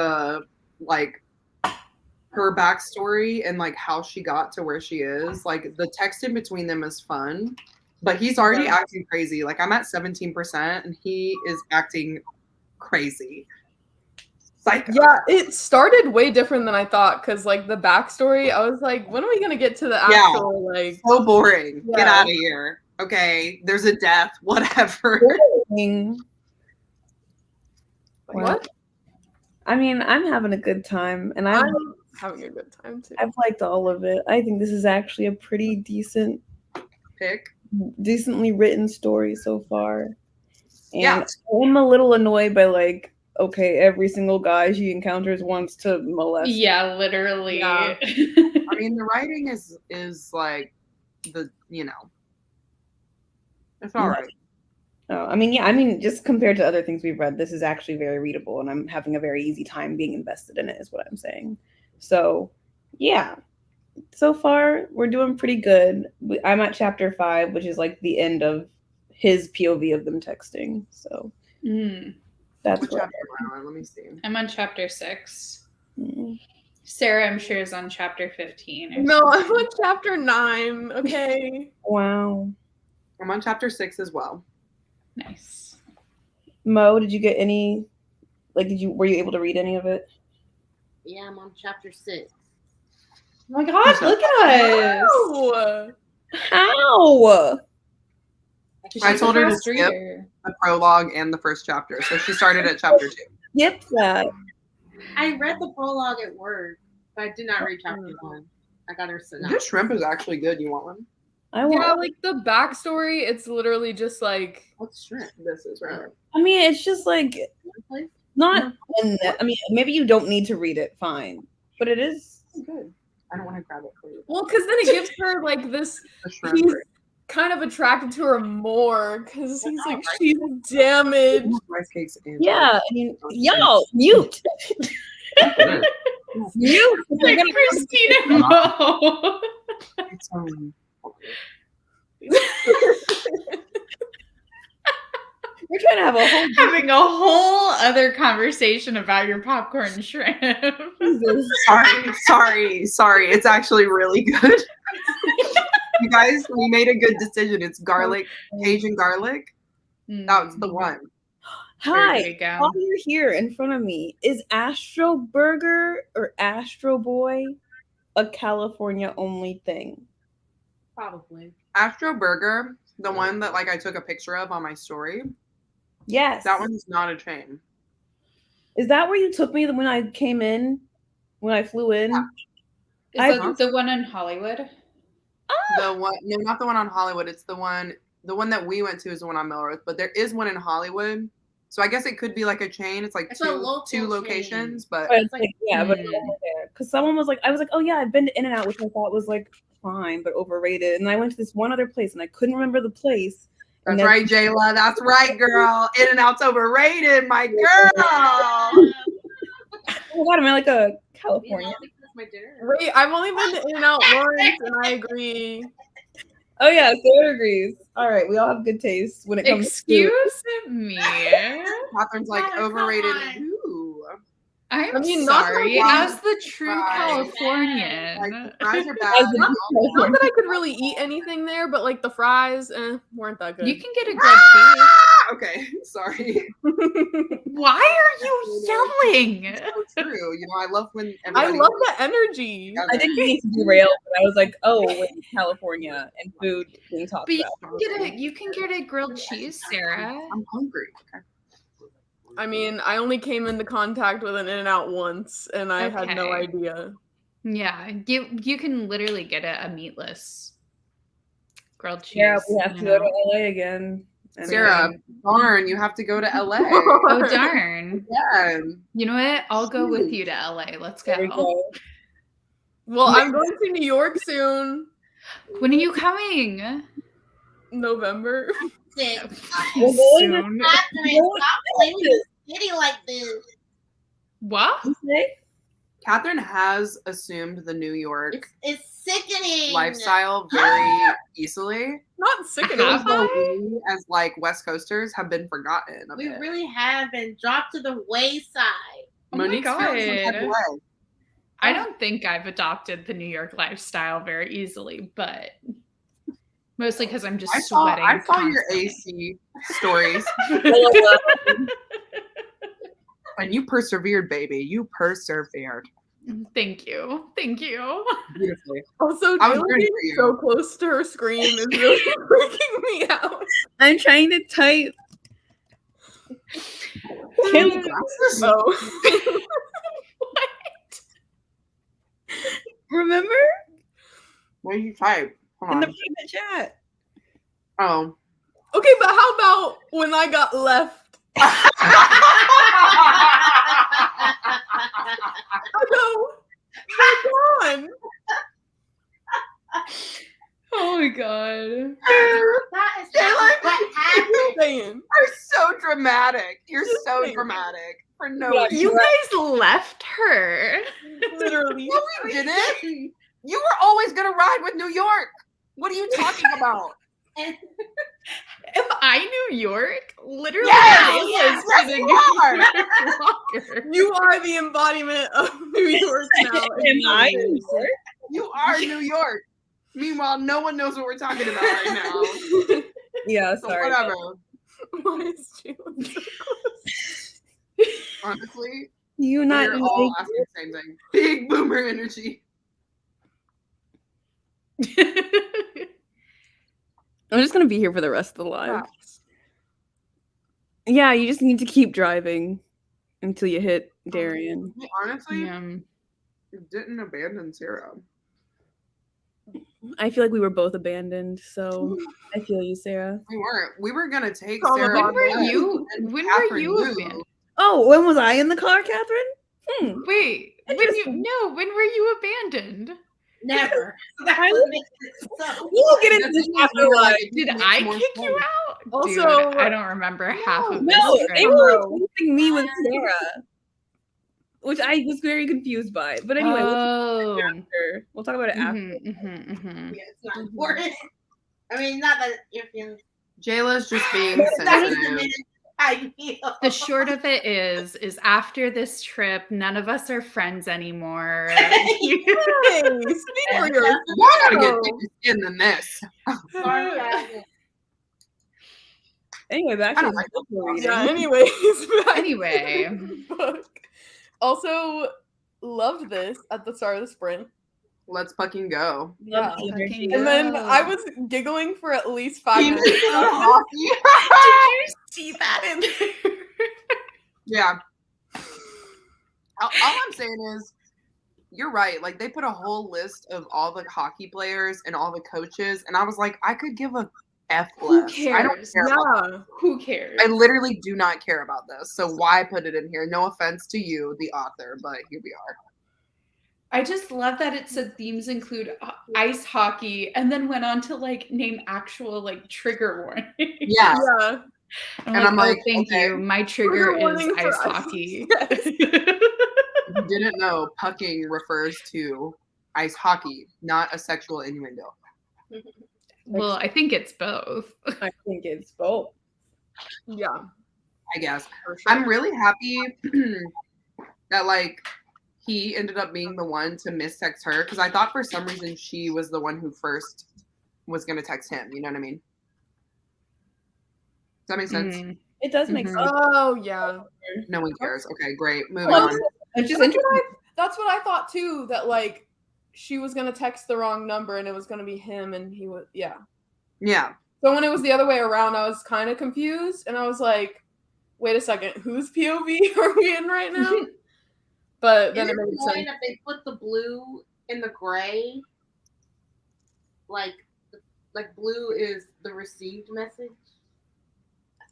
her backstory and like how she got to where she is, like the text in between them is fun. But he's already acting crazy. Like I'm at 17% and he is acting crazy. Like Yeah, it started way different than I thought because, like, the backstory, I was like, when are we gonna get to the Yeah. actual, like, so boring. Get Yeah. out of here. Okay, there's a death. Whatever. what? I mean, I'm having a good time, and I'm having a good time too. I've liked all of it. I think this is actually a pretty decently written story so far. And Yeah. I'm a little annoyed by like, okay, every single guy she encounters wants to molest. Yeah, literally. Yeah. I mean, the writing is like it's all right. Oh, I mean, just compared to other things we've read, this is actually very readable, and I'm having a very easy time being invested in it, is what I'm saying. So, yeah. So far, we're doing pretty good. I'm at chapter 5, which is like the end of his POV of them texting. So, that's What what. chapter am I on? Let me see. I'm on chapter 6. Mm. Sarah, I'm sure, is on chapter 15. Or No, something. I'm on chapter 9. Okay. Wow. I'm on chapter 6 as well. Nice. Mo, did you get any? Like, were you able to read any of it? Yeah, I'm on chapter 6. Oh my gosh, look at us. Oh, How? I told her to Fast skip reader. the prologue and the first chapter, so she started at chapter 2. Skip that. I read the prologue at work, but I did not read chapter 1. I got her This synopsis. shrimp is actually good. You want one? I want. yeah, like the backstory, it's literally just like, What's shrimp? This is right. I mean, it's just like Place? not. I mean, maybe you don't need to read it. Fine, but it is. It's good. I don't want to grab it for you. well, because then it gives her like this. The shrimp. He's kind of attracted to her more because he's like, she's damaged. Rice cakes in. Yeah, I mean, y'all mute. Mute. Like Christina Mo. It's, We're trying to have a whole Having a whole other conversation about your popcorn shrimp. Jesus. sorry. It's actually really good. You guys, we made a good decision. It's garlic, Cajun garlic. That's the one. There Hi. you go. While you're here in front of me, is Astro Burger or Astro Boy a California only thing? Probably. Astro Burger, the one that like I took a picture of on my story. Yes. That one is not a chain. Is that where you took me when I came in? When I flew in? Yeah. Is that the one in Hollywood? The one, no, not the one on Hollywood. It's the one that we went to is the one on Melrose, but there is one in Hollywood. So I guess it could be like a chain. It's like It's a two local locations, but But it's like, yeah, but Mm. because someone was like, I was like, oh yeah, I've been to In-N-Out, which I thought was like fine, but overrated. And I went to this one other place, and I couldn't remember the place. And that's then- right, Jayla. That's right, girl. In-N-Out's overrated, my girl. Oh my god, am I like a California? That's my dinner. Wait, I've only been to In-N-Out once, and I agree. Oh yeah, Sarah agrees. All right, we all have good taste when it comes Excuse me. Catherine's like Tyler, come overrated. on. Ooh. I'm I mean, not that sorry. I As the true fries. Californian, Like the fries are to. bad. not that I could really eat anything there, but like the fries, weren't that good. you can get a grilled cheese. Okay, sorry. Why are you yelling? So true. You know, I love when I everybody. love the energy. I didn't mean to derail, but I was like, oh, wait, California and food being talked But about. you can get a grilled cheese, Sarah. I'm hungry. Okay. I mean, I only came into contact with an In-N-Out once, and I had no Okay. idea. Yeah, you can literally get a meatless grilled cheese. Yeah, we have you to go know? to LA again. And Sarah, darn, you have to go to LA. Oh darn! Yeah. You know what? I'll go with you to LA. Let's there we go. go. Well, I'm going to New York soon, When are you coming? November. Sick. We're going to- Soon. Catherine, stop playing the city like this. What? You say? Catherine has assumed the New York It's sickening. lifestyle very easily. Not sick Have enough. So I? we, as like West Coasters, have been forgotten. A We bit. really have been dropped to the wayside. Oh my Monique's feeling some type of God. way. I don't think I've adopted the New York lifestyle very easily, but mostly because I'm just I saw sweating. your constantly. AC stories, and you persevered, baby. You persevered Thank you. Thank you. beautifully. Also, I was Jill rooting being for you. so close to her screen is really freaking me out. I'm trying to type. Can we- Oh. remember What did you type? Hold in the on. private chat? Oh. Okay, but how about when I got left? I go, they're gone. Oh my god. That is not what happened. Saying. You're so dramatic. You're Just so saying. dramatic for no Yeah, reason. You guys left her. Literally. No, we didn't. You were always gonna ride with New York. What are you talking about? And Am I New York? Literally, Yes! I was Yes, for the you New are! York walker. You are the embodiment of New York now. Am I New York? You are New York. Meanwhile, no one knows what we're talking about right now. Yeah, So sorry. whatever. Why is Jalen so Honestly, You not we're all asking the same thing. Big boomer energy. I'm just gonna be here for the rest of the live. close? Yeah, you just need to keep driving until you hit Darien. We honestly Yeah. didn't abandon Sarah. I feel like we were both abandoned, so I feel you, Sarah. We weren't. We were gonna take Trauma Sarah. bond. When were with us, you? and When Catherine were you knew. abandoned? Oh, when was I in the car, Catherine? Wait, when were you abandoned? never. That's I- what makes it so. We'll get into The this thing is, after we were live. like, it Did just I makes more kick you sense. out? Also- Dude, I don't remember half of this. No, trip. they were replacing me with Sarah, which I was very confused by. But anyway, Oh. we'll talk about it after. Yeah, it's not important. I mean, not that you're feeling. Jayla's just being That doesn't sensitive. mean how you feel. The short of it is after this trip, none of us are friends anymore. Hey, speak for yourself. Y'all gotta get thicker skin than this. Sarcasm. Anyway, back I to don't the like book we're reading. Yeah, anyways. back Anyway. to the book. Also, loved this at the start of the sprint. Let's fucking go. Love Yeah. the energy. Fucking And then Yeah. I was giggling for at least 5 Team minutes. hockey. Did you see that in there? Yeah. All I'm saying is, you're right. Like, they put a whole list of all the hockey players and all the coaches, and I was like, I could give a F Who less. I don't cares? care. About Yeah. Who cares? I literally do not care about this. So why put it in here? No offense to you, the author, but here we are. I just love that it said themes include ice hockey and then went on to like name actual like trigger warnings. Yeah. Yeah. I'm And I'm like, thank okay. you. My trigger is warning for ice ice hockey. If you didn't know, pucking refers to ice hockey, not a sexual innuendo. Well, I think it's both. I think it's both. Yeah, I guess. for sure. I'm really happy that like he ended up being the one to mistext her because I thought for some reason she was the one who first was gonna text him. You know what I mean? Does that make sense? Mhm. It does make Mhm. sense. Oh yeah. No one cares. Okay, great. Moving Well, on. It's just That's what, interesting. that's what I thought too. That like she was gonna text the wrong number and it was gonna be him and he was yeah. Yeah. So when it was the other way around, I was kind of confused and I was like, wait a second, whose POV are we in right now? But then Isn't it it made annoying sense. that they put the blue in the gray? Like blue is the received message.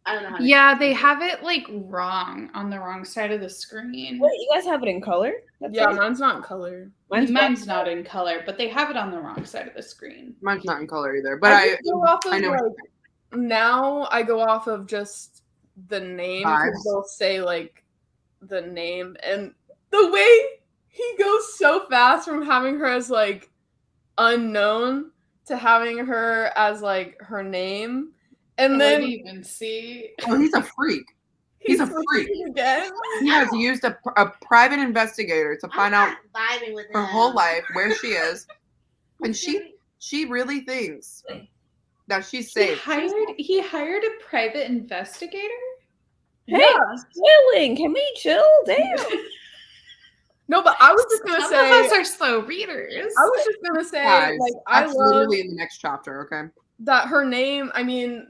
I don't know how to Yeah, they have it like wrong on the wrong side of the screen. Wait, you guys have it in color? That's Yeah, it? mine's not in color. Mine's not in color, but they have it on the wrong side of the screen. Mine's not in color either. But I just go off of I know. like now I go off of just the name because Vibes. they'll say like the name and the way he goes so fast from having her as like unknown to having her as like her name and What do then you even see? Oh, he's a freak. He's a switching freak. again. He has used a private investigator to find out I'm not vibing with her him. whole life where she is, and she really thinks that she's He safe. hired a private investigator? Hey, Yeah. chilling. Can we chill? Damn. No, but I was just gonna Some say of us are slow readers. I was just gonna say Guys, like I that's love literally in the next chapter. Okay. that her name, I mean,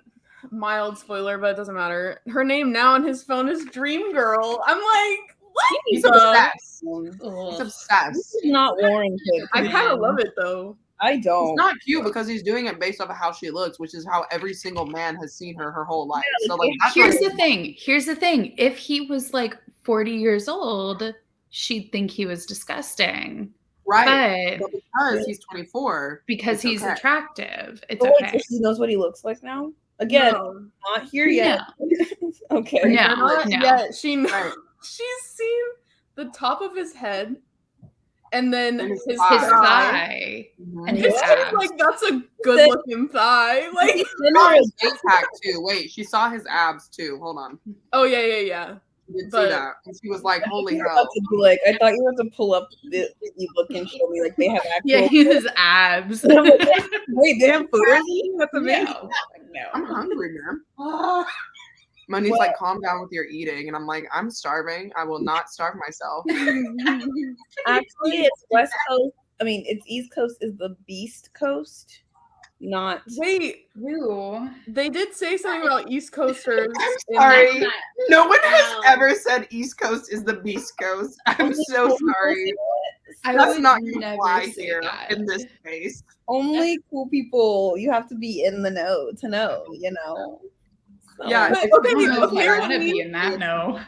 mild spoiler, but it doesn't matter. Her name now on his phone is Dream Girl. I'm like, what? He's the- obsessed. He's Ugh. This obsessed. is not warranted. I kind of love it though. I It's don't. not cute because he's doing it based off of how she looks, which is how every single man has seen her whole life. So like that's Here's what- the thing. Here's the thing. If he was like 40 years old, she'd think he was disgusting. right. But But because he's 24, because it's he's okay. attractive, it's But wait, okay. so she knows what he looks like now? Again, No. not here yet. Okay. No. Not no. yet. She knows. Right. She's seen the top of his head, and then And his his His thigh. thigh Mhm. and his It's just abs. like that's a good looking thigh. Like, She saw his eight-pack too. Wait, she saw his abs too. Hold on. oh yeah. She did But- see that. And she was like, holy You were hell. about to be like, I thought you were to pull up the ebook and show me like they have actual. Yeah, his abs. And I'm like, wait, they have photos? That's amazing. No. I'm hungry, man. Money's like, calm down with your eating. And I'm like, I'm starving. I will not starve myself. Actually, it's West Coast. I mean, it's East Coast is the Beast Coast, not. Wait, Ew. they did say something about East Coasters. in- Sorry. Not- No one has No. ever said East Coast is the Beast Coast. I'm so sorry. I That's would not going to never fly say here that. in this space. Only cool people. You have to be in the know to know. You know. So- Yeah, But, it's okay, I don't know if I apparently- want to be in that. No.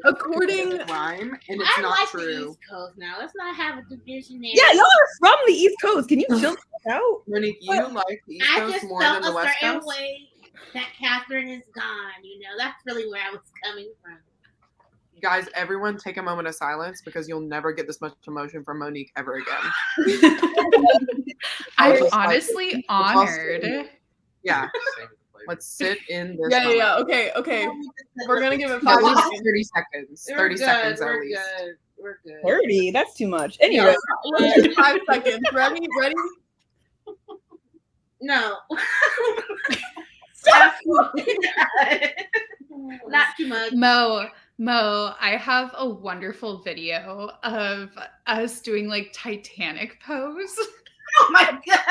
According- rhyme, and it's I not like true. the East Coast now. Let's not have a division there. Yeah, y'all are from the East Coast. Can you chill the fuck out? Monique, you like the East I Coast just more felt than the a West certain Coast? way that Catherine is gone. You know, that's really where I was coming from. Guys, everyone take a moment of silence because you'll never get this much emotion from Monique ever again. I'm just like- honestly also- honored. Yeah. Let's sit in this. Yeah. moment. Okay. We're gonna give it At 5 least seconds. 30 seconds. We're 30 good, seconds at we're least. Good. We're good. 30. That's too much. Anyway, Let's do 5 seconds. Ready? No. Absolutely not. Not too much. Mo, I have a wonderful video of us doing like Titanic pose. Oh my god.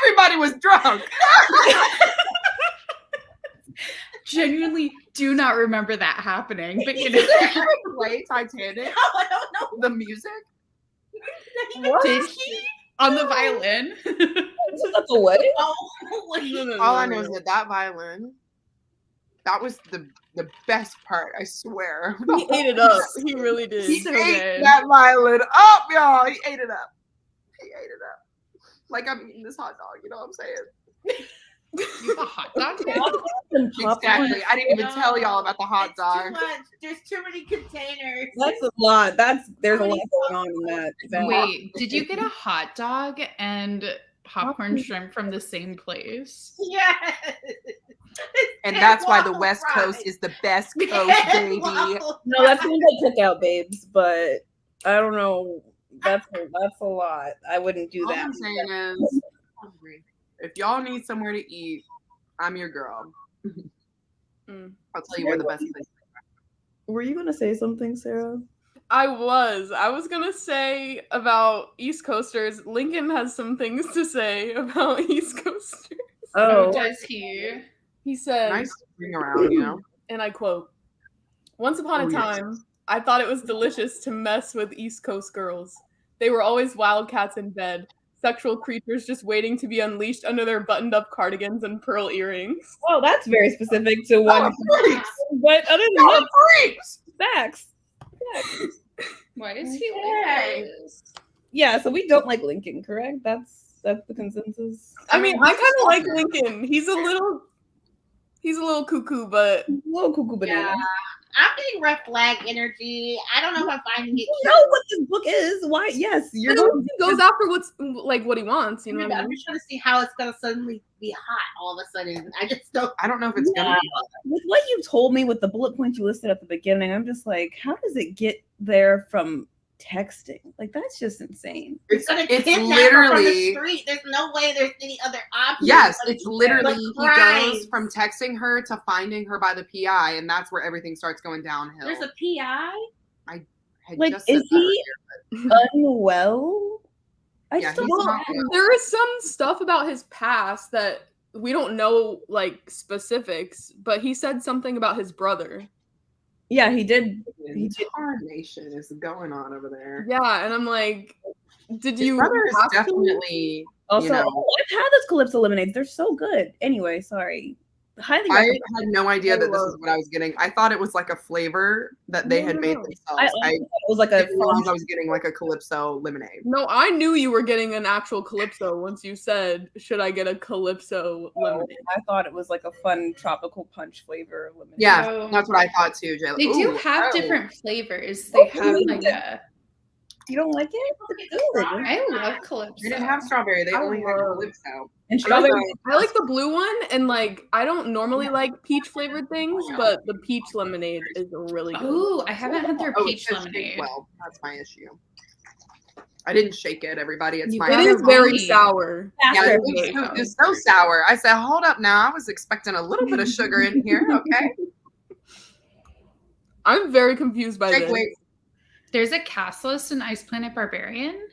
Everybody was drunk. Genuinely do not remember that happening, but you know, Play Titanic. I don't know. The music. did he on the violin? so that's a wedding? Oh, wait. All I know is that violin. That was the best part. I swear. He ate it up. He really did. He So ate good. that violin up, y'all. He ate it up. He ate it up. Like I'm eating this hot dog. You know what I'm saying? You have a hot dog? And popcorn. Exactly. I didn't even tell y'all about the hot It's dog. Too much. There's too many containers. That's a lot. There's a lot going on in that. Wait, did you get a hot dog and popcorn shrimp from the same place? Yes. And that's why the Waffle West fries. Coast is the best coast, Yes, baby. waffle No, that's fries. like Cookout Babes, but I don't know. That's a lot. I wouldn't do All that. I'm saying is, if y'all need somewhere to eat, I'm your girl. Mm. I'll tell you where the best place. Were you gonna say something, Sarah? I was gonna say about East Coasters. Lincoln has some things to say about East Coasters. Oh, Does he? He said, Nice to bring around, you know. and I quote, "Once upon Oh, a yes. time, I thought it was delicious to mess with East Coast girls. They were always wildcats in bed, sexual creatures just waiting to be unleashed under their buttoned-up cardigans and pearl earrings." well, that's very specific to one. Freaks! But other than Y'all that, are freaks! facts. Why is he Okay. like this? Yeah, so we don't like Lincoln, correct? That's the consensus. I mean, I kind of like Lincoln. He's a little cuckoo, but A little cuckoo banana. Yeah. I'm getting red flag energy. I don't know if I'm finding it. You know what this book is? Why? Yes, you're he going. goes after what's like what he wants. You know what I I'm mean? just trying to see how it's gonna suddenly be hot all of a sudden. I just don't. I don't know if it's gonna be. With what you told me with the bullet points you listed at the beginning, I'm just like, how does it get there from texting? Like, that's just insane. It's Gonna it's kidnap her from the literally street. There's no way there's any other option. yes, But it's literally he crimes. goes from texting her to finding her by the PI, and that's where everything starts going downhill. There's a PI. Had Like, just said is that he unwell? I Yeah, just don't he's know. not well. There is some stuff about his past that we don't know like specifics, but he said something about his brother. Yeah, he did. earlier. Tarnation is going on over there. Yeah, and I'm like, did His you brother is have to? definitely. Also, You know. I've had those Calypso lemonades. They're so good. Anyway, sorry. Highly I recommend. had no idea that this love is what I was getting. I thought it was like a flavor that they No, had no, made no. themselves. I also I thought it was like a didn't realize I was getting like a Calypso lemonade. No, I knew you were getting an actual Calypso once you said, "Should I get a Calypso lemonade?" I thought it was like a fun tropical punch flavor lemonade. Yeah, So- that's what I thought too, Jayla. They do Ooh, have oh. different flavors. They have really? like a. You don't like it? It's good. I love Calypso. They didn't have strawberry. They I only had love- Calypso. And I like, strawberry. I like the blue one, and like I don't normally like peach flavored things, but the peach lemonade is really good. Oh, I haven't had their Oh, peach it says shake lemonade. well. That's my issue. I didn't shake it, everybody. It's You my. It gotta is very read. sour. Yeah, Faster. it's so sour. I said, hold up now. I was expecting a little bit of sugar in here. Okay. I'm very confused by Shake this. weight. There's a cast list in Ice Planet Barbarian.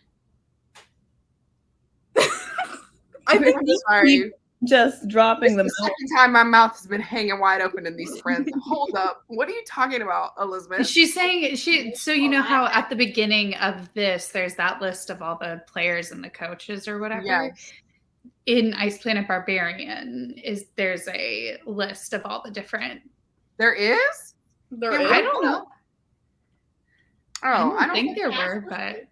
I think I'm sorry. Just dropping This them is the out. second time my mouth has been hanging wide open in these spreads. Hold up. What are you talking about, Elizabeth? She's saying so you know how at the beginning of this there's that list of all the players and the coaches or whatever. Yes. In Ice Planet Barbarian there's a list of all the different. There is? there Yeah, is. I don't know. Oh, I don't think there were, but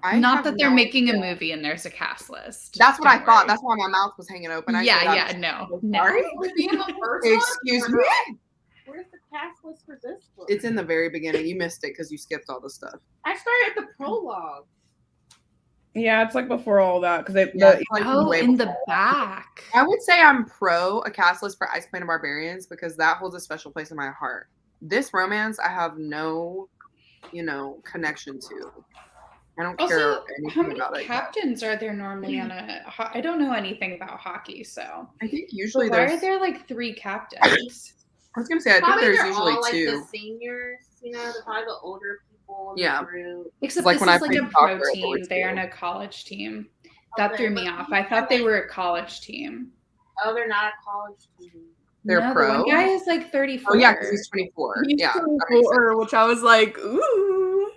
I not have that they're no making a idea. movie and there's a cast list. That's what I Don't thought. worry. That's why my mouth was hanging open. I yeah, said, yeah, I'm no, so no. sorry. Would it be in the first one? Excuse me. Where's the cast list for this one? It's in the very beginning. You missed it because you skipped all the stuff. I started at the prologue. Yeah, it's like before all that because they. Yeah, the- it's like Oh, way in before. the back. I would say I'm pro a cast list for Ice Planet Barbarians because that holds a special place in my heart. This romance, I have no, connection to. I don't care Also, how anything many about it. captains are there normally on a? I don't know anything about hockey, so. I think But usually why are there's. there like 3 captains? I was gonna say I think Probably there's they're usually all like 2. the seniors, they're probably the older people in Yeah. the group. Except like this when I is like played a soccer, pro it's team. always They're 2. in a college team. That Okay, threw me but off. I thought they were a college team. Oh, they're not a college team. They're no, pro? The one guy is like 34. Oh yeah, because he's 24. He's Yeah, that makes sense. 24, which I was like, ooh.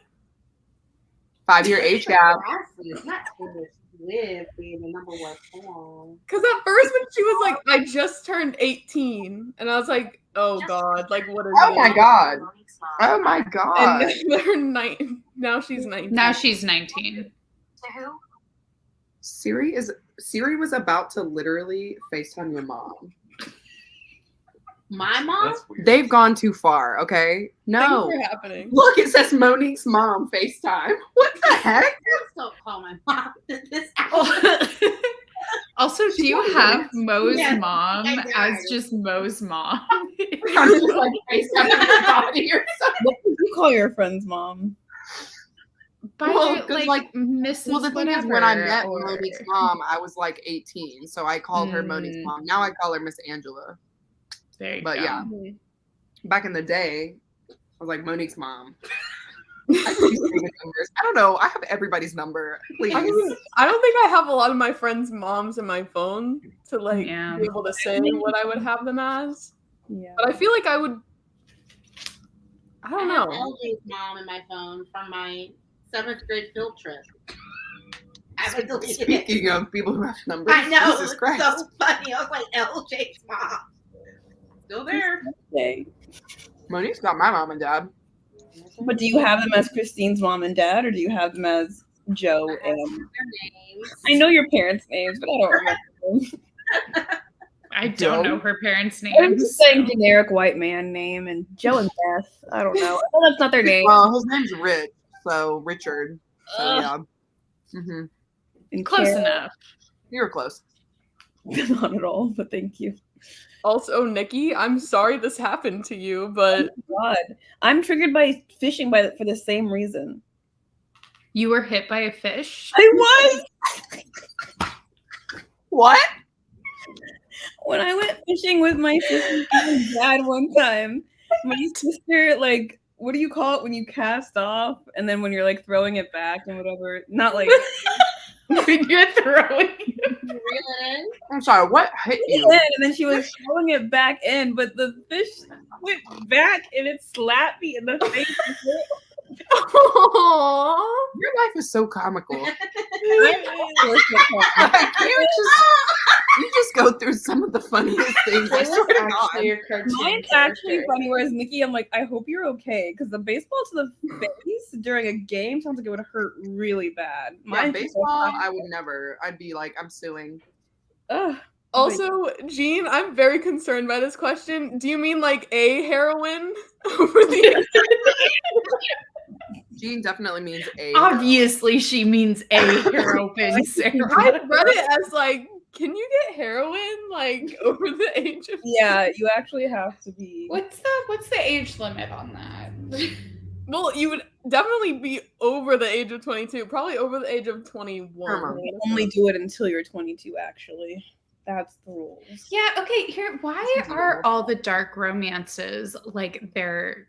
5-year age gap. It's not Taylor Swift being the number 1 song. Because at first when she was like, I just turned 18, and I was like, oh god, like what is Oh my this? god. Oh Oh my And god. then they're now she's 19. Now she's 19. Siri was about to literally FaceTime your mom. My mom? That's weird. They've gone too far, okay? No. Things are happening. Look, it says Monique's mom FaceTime. What the heck? Please don't call my mom this hour. Also, do you have Mo's Yes, mom I do. as just Mo's mom? I'm just like FaceTiming everybody or something. What do you call your friend's mom? By Well, the- 'cause, like, Mrs. Well, the thing is, when I met whatever, or- Monique's mom, I was like 18, so I called her Monique's Mm. mom. Now I call her Miss Angela. There you But go. yeah, back in the day, I was like Monique's mom. I used to save the numbers. I don't know. I have everybody's number. Please. I mean, I don't think I have a lot of my friends' moms in my phone to like Yeah. be able to say what I would have them as. Yeah. But I feel like I would. I don't I have know. LJ's mom in my phone from my 7th grade field trip. I haven't deleted it. Speaking of people who have numbers, I know. Jesus It's Christ. so funny. I was like, LJ's mom. Still there. Okay. Monique's got my mom and dad. But do you have them as Christine's mom and dad, or do you have them as Joe and? Their names. I know your parents' names, but I don't remember them. I don't Joe? know her parents' names. I'm just saying generic white man name, and Joe and Beth. I don't know. I know that's not their name. Well, his name's Rich, so Richard. So Ugh. yeah. Hmm. And Close Kara- enough. You were close. Not at all, but thank you. Also, Nikki, I'm sorry this happened to you, but God, I'm triggered by fishing for the same reason. You were hit by a fish? I was What? when I went fishing with my sister's dad one time. My sister, like, what do you call it when you cast off and then when you're like throwing it back and whatever? Not like When you're throwing. Reel it in. I'm sorry. What hit in, you? and then she was throwing it back in, but the fish went back and it slapped me in the face. Aww. Your life is so comical. Like, I you just go through some of the funniest things. I swear to God. your cartoon Mine's actually funny, whereas Nikki, I'm like, I hope you're okay, because the baseball to the face during a game sounds like it would hurt really bad. Yeah, Mine's baseball, so I would never. I'd be like, I'm suing. Ugh. Also, Jean, I'm very concerned by this question. Do you mean like a heroin over the Jean definitely means a. Obviously, she means a heroin, Sarah. I read it as like, can you get heroin like over the age of? Yeah, you actually have to be. What's the age limit on that? Well, you would definitely be over the age of 22, probably over the age of 21. Hormone. You only do it until you're 22, actually. That's the rules. Yeah, okay, here, why are all the dark romances like they're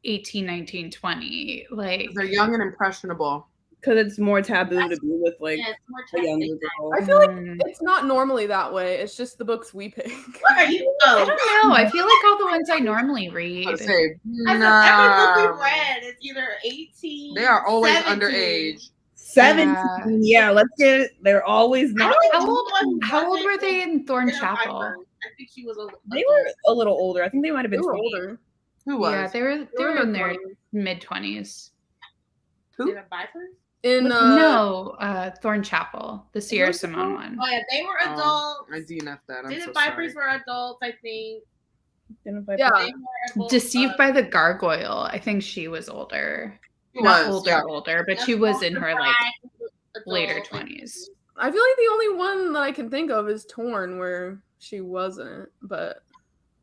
18, 19, 20? Like, They're young and impressionable. Because it's more taboo to be with, like, Yeah, it's more a younger testing. girl. I feel like mm, it's not normally that way. It's just the books we pick. What are you? I Oh, don't know. I feel like all the ones I normally read. I would say, every book nah. we read is either 18. They are always 17. underage. 17. Yeah, let's get it. They're always I not. don't How know old- who How old wasn't were they in Thorn Jenna Chapel? Piper. I think she was a. They were a little older. I think they might have They been were 20. older. Who was? Yeah, they were in their mid 20s. Who? Jenna Piper? In No, Thorn Chapel, the Sierra what's it Simone called? one. Oh yeah, they were Oh, adults. I DNF'd that. I'm Jenna so Pipers sorry. were adults, I think. Yeah. They were adults, Deceived by the Gargoyle. I think she was older. Who Not was? older, Yeah. older, but That's she was Walter in her like Pride was later adult, I 20s. I feel like the only one that I can think of is Torn, where she wasn't. But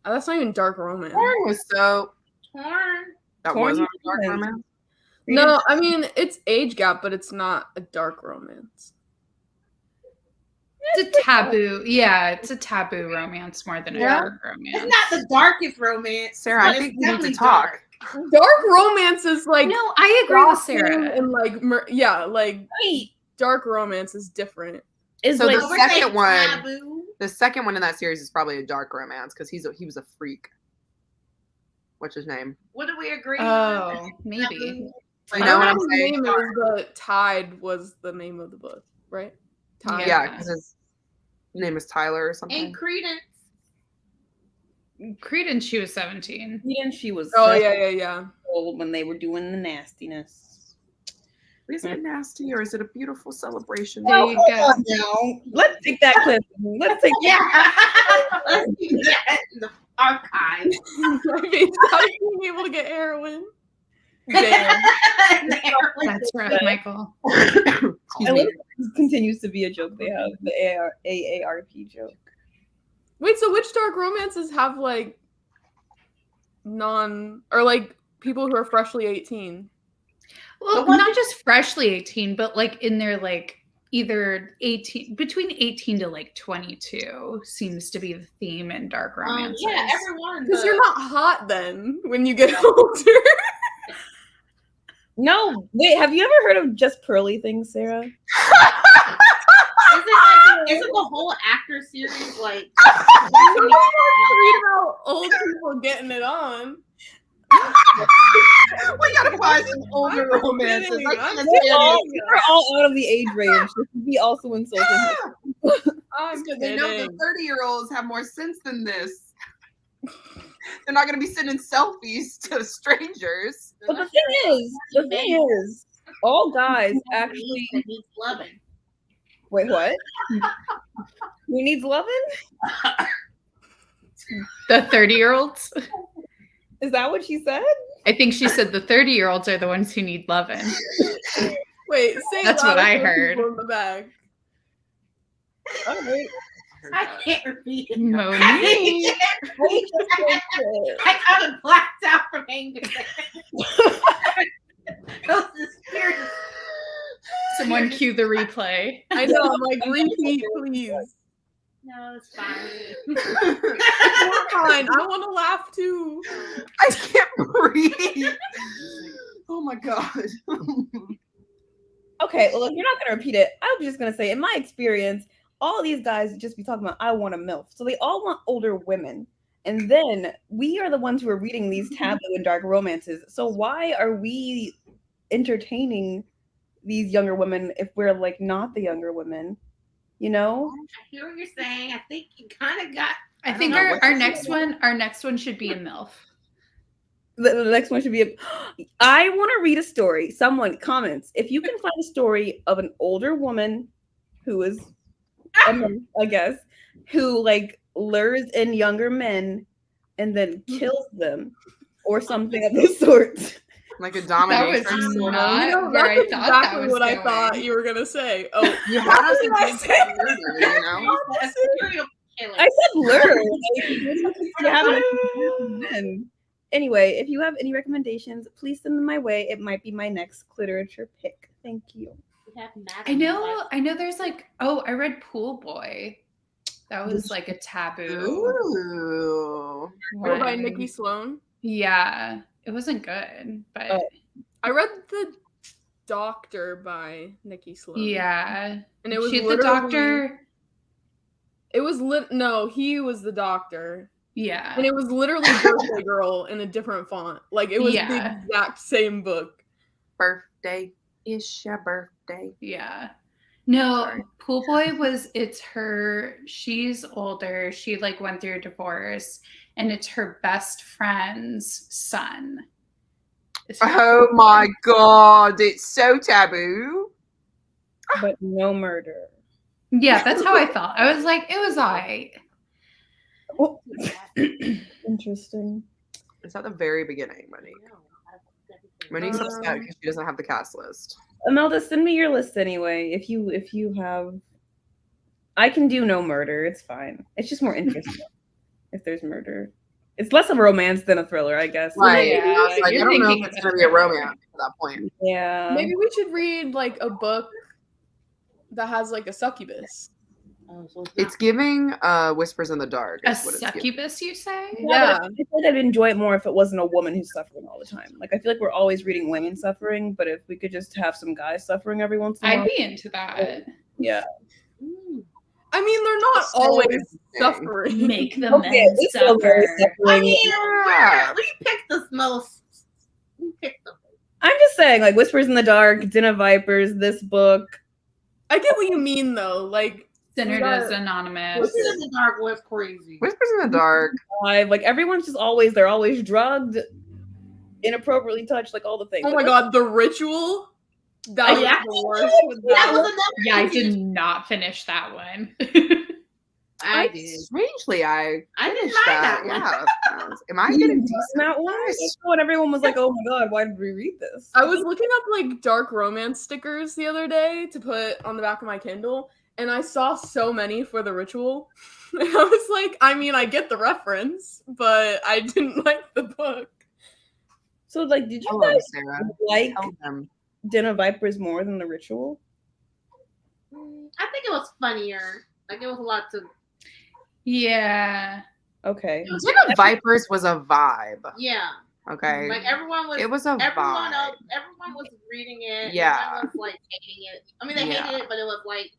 that's not even dark romance. Torn was so. think. Torn. That Torn wasn't was dark nice. romance. No, I mean it's age gap, but it's not a dark romance. It's a taboo. Yeah, it's a taboo romance more than a Yeah. dark romance. It's not the darkest romance. Sarah, I but think it's we need to definitely talk. dark. Dark romance is like No, I agree with gossip Sarah. and like yeah, like Wait, dark romance is different. is So like the We're saying second one- taboo. The second one in that series is probably a dark romance because he was a freak. What's his name? What do we agree Oh, on? maybe. You I know don't what know I'm what his saying? name is, but Tide was the name of the book, right? Tide. Yeah, because his name is Tyler or something. And Credence. Credence, she was 17. Eden, she was Oh so yeah. old when they were doing the nastiness. Is it nasty or is it a beautiful celebration? There you go. Now, let's take that clip. Let's take Yeah. Let's keep that in the archive. Maybe how you being able to get heroin. Damn. That's rough, Michael. Excuse I me. love this continues to be a joke they have, the AARP joke. Wait, so which dark romances have like or like people who are freshly 18? Well, not just freshly 18, but like in their like either 18 between 18 to like 22 seems to be the theme in dark romances. Yeah, everyone. Because you're not hot then when you get older. No, wait, have you ever heard of Just Pearly Things, Sarah? Isn't the whole actor series like? Read about old people getting it on. We gotta find some older I'm romances. kidding. I I'm can't kidding. stand it. We're all out of the age range. This would be also insulting. I'm Because they know the kidding. 30-year-olds have more sense than this. They're not gonna be sending selfies to strangers. But the thing is, all guys actually. That needs loving. Wait, what? Who needs loving? The 30-year-olds? Is that what she said? I think she said the 30-year-olds are the ones who need loving. Wait, say That's louder what I for the heard. people in the back. All right. I can't repeat it. Monique. I kind of blacked out from anger. Those is serious. Someone cue the replay. I know, I'm like, repeat, please. No, it's fine. It's fine. I want to laugh too. I can't breathe. Oh my god. Okay, well, if you're not going to repeat it, I'm just going to say, in my experience, all these guys just be talking about, I want a MILF. So they all want older women. And then we are the ones who are reading these taboo and dark romances. So why are we entertaining these younger women if we're like not the younger women? You know? I hear what you're saying. I think you kind of got. I think know our what to next one should be a MILF. The next one should be I want to read a story. Someone comments, if you can find a story of an older woman who is, I guess, who like lures in younger men and then kills them or something of the sort. Like a That was dominatrix. sort of. not You know, where I that's thought that exactly was what I going. thought you were gonna say. Oh, You had us What did I in say? murder, you know? A serial killer. I said lure. Like, you have men. Anyway, if you have any recommendations, please send them my way. It might be my next literature pick. Thank you. We have I Madam know there's like, I read Pool Boy. That was like a taboo. Ooh. by one. Nikki Sloan. Yeah. It wasn't good, but Oh. I read The Doctor by Nikki Sloan. yeah. and it was She the literally- doctor. It was no, he was the doctor, Yeah. and it was literally Birthday Girl in a different font. Like it was Yeah. the exact same book. Birthday is your birthday. Yeah. No, Sorry. Pool Boy it's her, she's older. She like went through a divorce and it's her best friend's son. Is her Oh Pool my Boy. god, it's so taboo. But no murder. Yeah, that's how I felt. I was like, it was all right. Oh, interesting. It's at the very beginning, Monique. Monique's upset because she doesn't have the cast list. Imelda, send me your list anyway. If you have, I can do no murder. It's fine. It's just more interesting if there's murder. It's less of a romance than a thriller, I guess. Right. Yeah, I was like, I you're don't know thinking if it's it's going to be a a romance at that point. Yeah. Maybe we should read like a book that has like a succubus. It's giving Whispers in the Dark. A is what it's giving. succubus, you say? Yeah, but I feel like I'd enjoy it more if it wasn't a woman who's suffering all the time. Like I feel like we're always reading women suffering, but if we could just have some guys suffering every once in a I'd while, be into that. yeah. I mean, they're not So always interesting. suffering. Make the Okay, men this feels very suffer. I suffering. mean, Yeah. we picked the most. We picked the. I'm just saying, like Whispers in the Dark, Den of Vipers, this book. I get what you mean though. Like Sinner Yeah. does Anonymous. Whispers in the Dark was crazy. Whispers in the Dark. Like everyone's just always they're always drugged, inappropriately touched, like all the things. oh my god, The Ritual. That was Yeah. the worst. With That that. was another. Yeah, I did not finish that one. I did. Strangely, I I didn't finished mind that. that one. Yeah. Am I You getting didn't decent? that one? That's what everyone was like, oh my god, why did we read this? I was looking up like dark romance stickers the other day to put on the back of my Kindle, and I saw so many for The Ritual. And I was like, I mean, I get the reference, but I didn't like the book. So like, did you Hello, guys Sarah. like Tell them. Den of Vipers more than The Ritual? I think it was funnier. Like it was a lot to. Yeah. Okay. Den of Vipers was a vibe. Yeah. Okay. Like everyone was. It was a Everyone vibe. else. Everyone was reading it. Yeah. Everyone was like hating it. I mean, they Yeah. hated it, but it was like.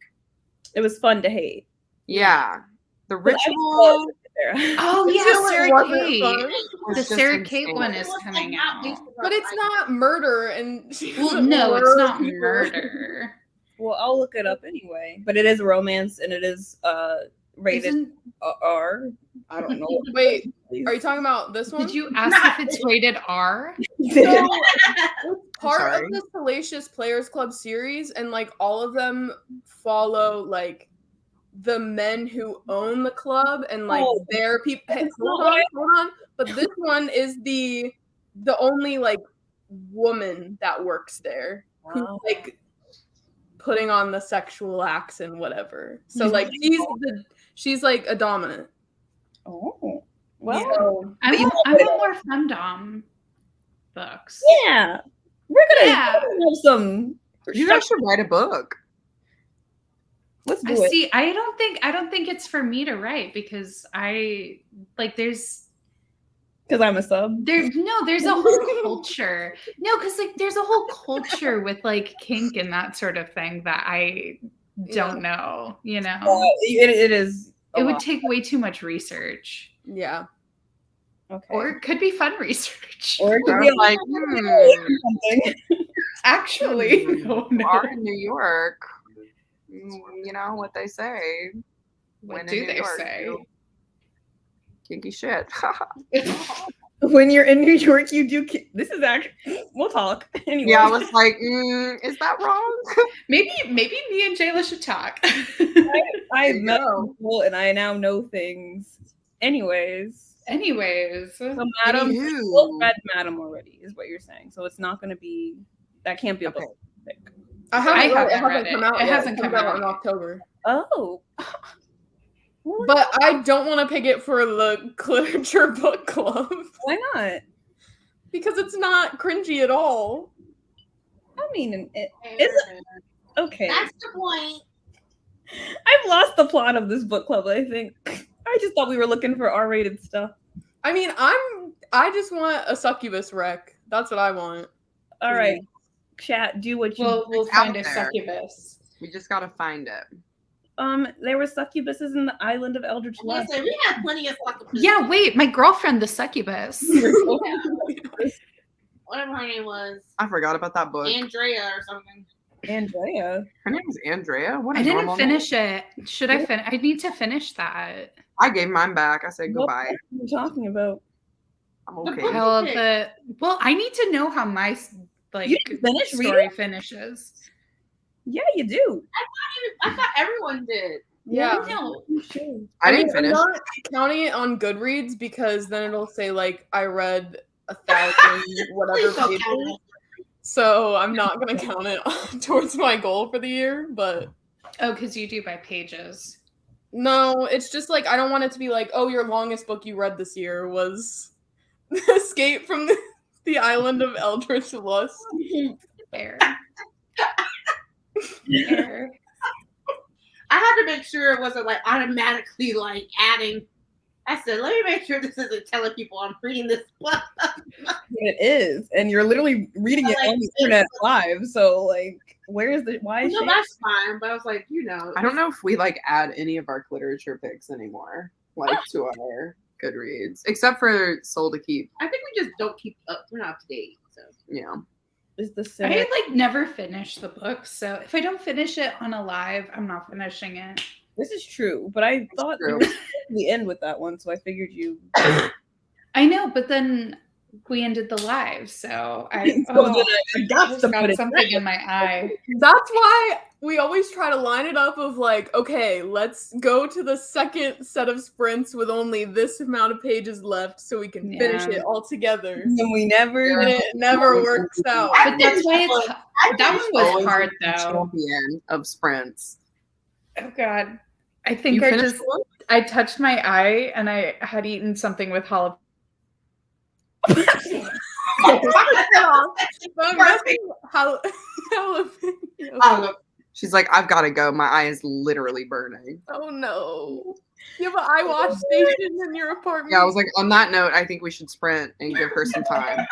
It was fun to hate. Yeah. The But I Ritual love Sarah. Oh Until yeah, it Sarah wasn't Kate. fun. was The just Sarah Kate insane. one It is was, like, coming not out. based But it's not murder, and she Well, doesn't no, it's murder not people. murder. Well, I'll look it up anyway. But it is romance and it is rated Isn't, R. I don't know. Wait, are you talking about this one? did you ask if it's rated R? So, it's part Sorry. of the Salacious Players Club series, and like all of them follow like the men who own the club and like Oh. their people. Hey, That's hold not on, right. hold on. But this one is the only like woman that works there who's Wow. like putting on the sexual acts and whatever. So He's like she's like a dominant. Oh. Well, So, I But you want, I know- want more femdom books. yeah. We're gonna Yeah. have some. You guys should write a book. Let's I do it. see. I don't think it's for me to write because I like there's Because I'm a sub. there's a whole culture. No, because like there's a whole culture with like kink and that sort of thing that I don't know. You know, It is. it would take way too much research, yeah. Okay. or it could be fun research. Or it could I be was like, something. Actually, you oh, no. are in New York. You know what they say. What When do in New they York, say? you kinky shit. When you're in New York, you do. This is actually. We'll talk. Anyway. Yeah, I was like, is that wrong? Maybe me and Jayla should talk. I've you met go. people and I now know things. Anyways. Anyways, So Madam, Anywho. both read Madam already, is what you're saying. So it's not going to be. That can't be a book. pick. I haven't, I read, it haven't hasn't read come it. out It yet. hasn't comes come out in yet. October. Oh. Well, But I don't want to pick it for the literature book club why not? because it's not cringy at all. I mean, it, okay. That's the point. I've lost the plot of this book club. I think I just thought we were looking for R-rated stuff. I mean, I just want a succubus wreck. That's what I want. All right, chat. Do what you. we'll It's out find a there. succubus. We just gotta find it. There were succubuses in the island of Eldritch Lust. Listen, we had plenty of stuff. Yeah, wait, my girlfriend, the succubus. Whatever her name was, I forgot about that book. Andrea or something. Andrea. Her name is Andrea. What a I didn't normal finish it. Should I finish? I need to finish that. name. I gave mine back. I said What goodbye. are you talking about? I'm The okay. book- How of the well, I need to know how my like You didn't finish story reading? finishes. Yeah, you do. I thought everyone did. Yeah. No. You should. I didn't I'm finish. not counting it on Goodreads because then it'll say like I read 1,000 whatever Please don't pages. count it. So I'm not gonna count it towards my goal for the year. But Oh, because you do by pages. no, it's just like I don't want it to be like, oh, your longest book you read this year was Escape from the Island of Eldritch Lust. Fair. Fair. I had to make sure it wasn't like automatically like adding. I said, let me make sure this isn't telling people I'm reading this book. It is, and you're literally reading it Like, on the internet live. So, like, where is the why is No, she? that's fine. But I was like, you know, I don't know if we like add any of our literature picks anymore, like to our Goodreads, except for Soul to Keep. I think we just don't keep up. We're not up to date. So You know, Is the I same? like never finish the book, so if I don't finish it on a live, I'm not finishing it. This is true, but I thought true. we were supposed to end with that one, so I figured you. I know, but then we ended the live, so I got just to got put it something in my eye. That's why we always try to line it up of like, okay, let's go to the second set of sprints with only this amount of pages left so we can finish Yeah. it all together. And we never. And it never works out. But that's why it's that one was Always hard the though. champion of sprints. Oh God, I think You I finished just one? I touched my eye and I had eaten something with jalapeno. Jalapeno. She's like, I've got to go. My eye is literally burning. Oh no. You have an eye wash station in your apartment? Yeah, I was like, on that note, I think we should sprint and give her some time.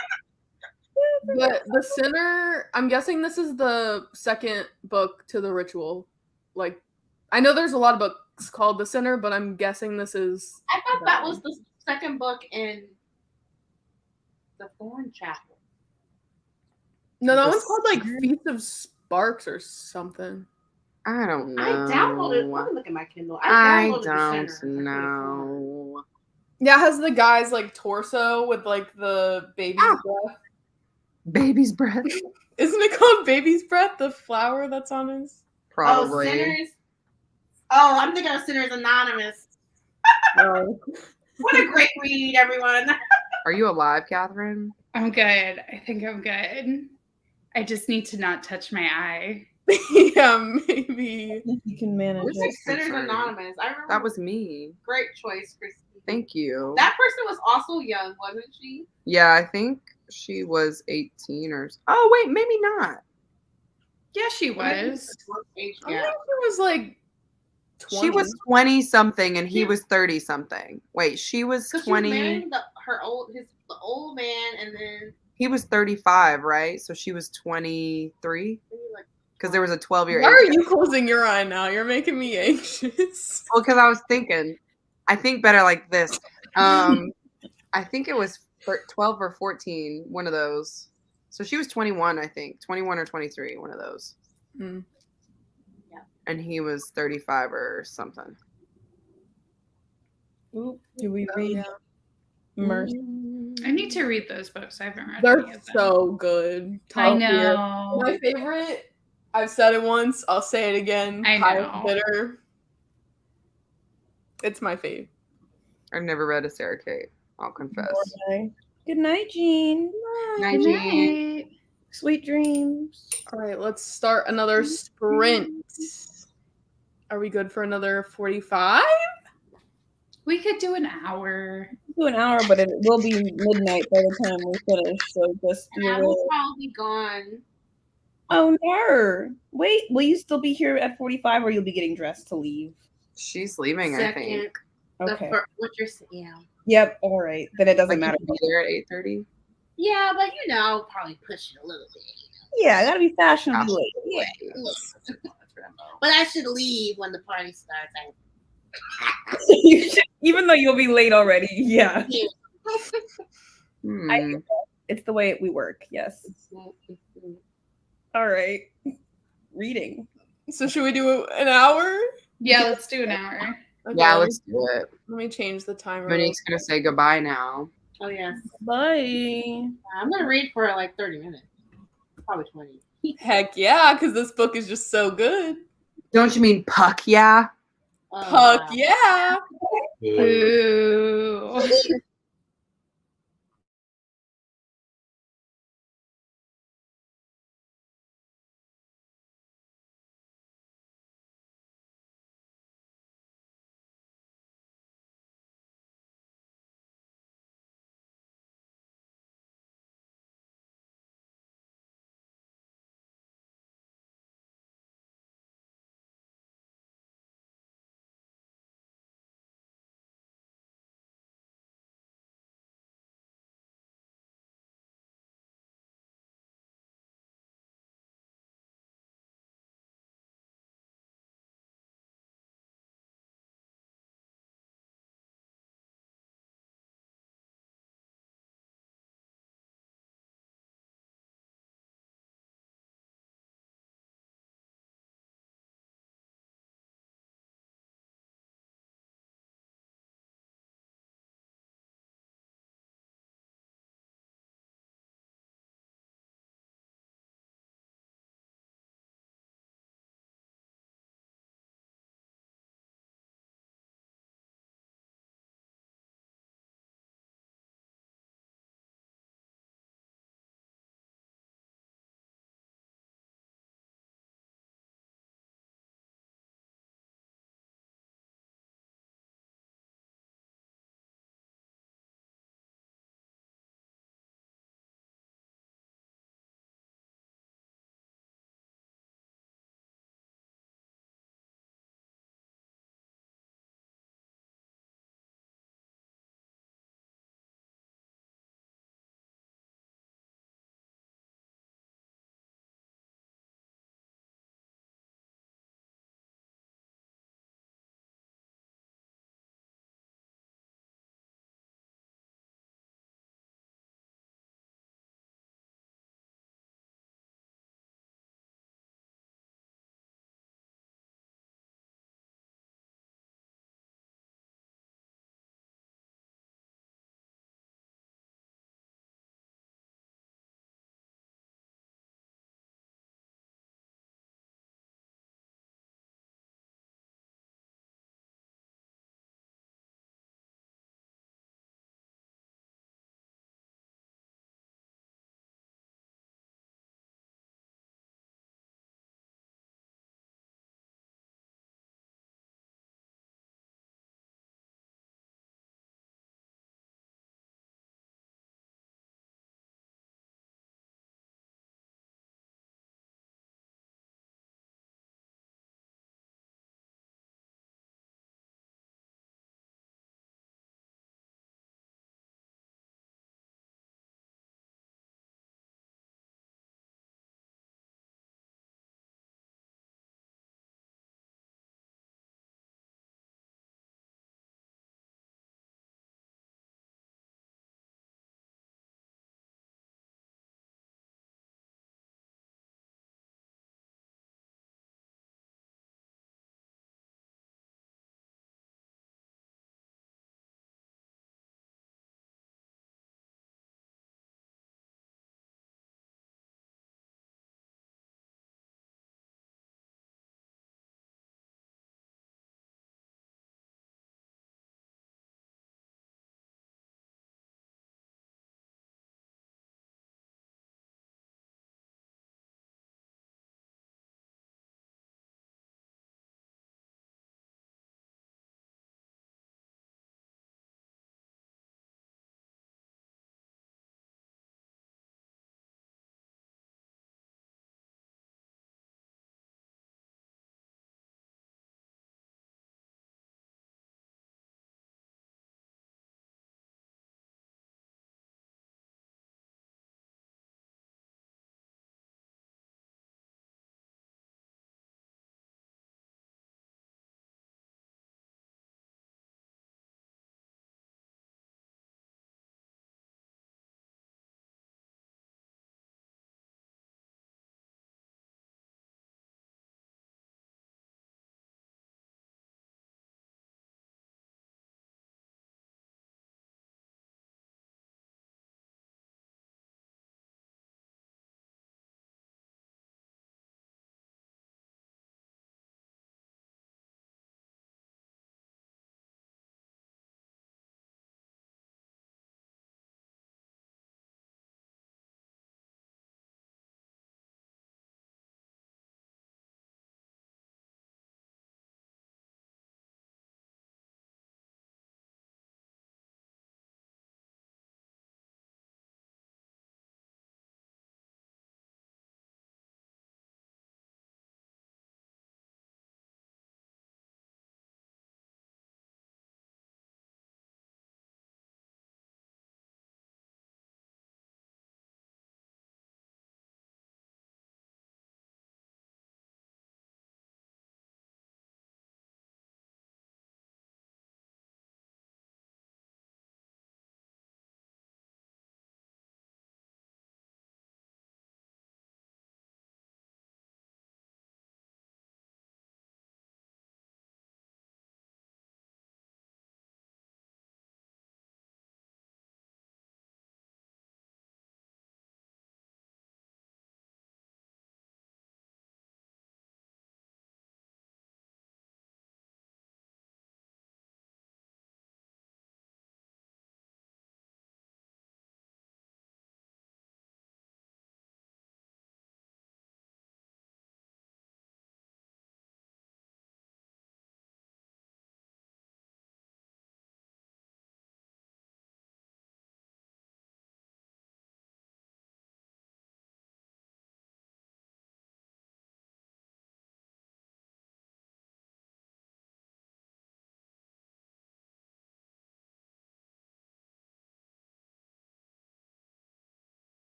The Sinner, I'm guessing this is the second book to the ritual. Like, I know there's a lot of books called The Sinner, but I'm guessing this is. I thought that was the second book in the Thorn Chapel. No, that The one's called like Sinner? Feast of Sparks or something. I don't know. I downloaded. Let me look at my Kindle. I downloaded The don't Sinner. know. Yeah, it has the guy's like torso with like the baby's breath. Baby's breath? Isn't it called baby's breath? The flower that's on his. Probably. Oh, Sinners. Oh, I'm thinking of Sinners Anonymous. Oh. What a great read, everyone. Are you alive, Catherine? I'm good. I think I'm good. I just need to not touch my eye. Yeah, maybe. You can manage Who's it. like Sinners sorry. Anonymous? I remember That was me. great choice, Christine. Thank you. That person was also young, wasn't she? Yeah, I think she was 18 or. Oh, wait, maybe not. Yeah, she was. Age I gap. think it was like 20. She was 20 something and he was 30 something. Wait, she was Because she was 20. marrying the old man, and then He was 35, right? So she was 23? maybe like Because there was a 12-year Why age are gap. you closing your eye now? You're making me anxious. Well, because I was thinking, I think better like this. I think it was 12 or 14, one of those. So she was 21, I think. 21 or 23, one of those. Mm. Yeah. And he was 35 or something. Ooh, do we read Yeah. Mercy? I need to read those books. I haven't read They're any of them. so good. I Top tier. know. My favorite, I've said it once, I'll say it again. I Pie know. Bitter. It's my fave. I've never read a Sarah Kate, I'll confess. Good night, Jean. Night, Good Jean. night. Sweet dreams. All right, let's start another sprint. Are we good for another 45? We could do an hour. Do an hour, but it will be midnight by the time we finish. So just be I aware. will probably be gone. Oh no! Wait, will you still be here at 45, or you'll be getting dressed to leave? She's leaving, I Second, think. Okay. what you're saying? Yeah. Yep. All right. Then it doesn't Like, matter. you be there at 8:30? Yeah, but probably push it a little bit. Yeah, I gotta be fashionably late. Yeah. But I should leave when the party starts. You should- even though you'll be late already. Yeah. Hmm. It's the way we work. Yes. All right. Reading. So should we do an hour? Yeah, let's do an hour. Okay, Yeah, let's do it. Let me change the timer. Monique's going to say goodbye now. Oh yes. Bye. I'm gonna read for like 30 minutes. Probably 20. Heck yeah, because this book is just so good. Don't you mean puck, yeah? Puck yeah. Ooh.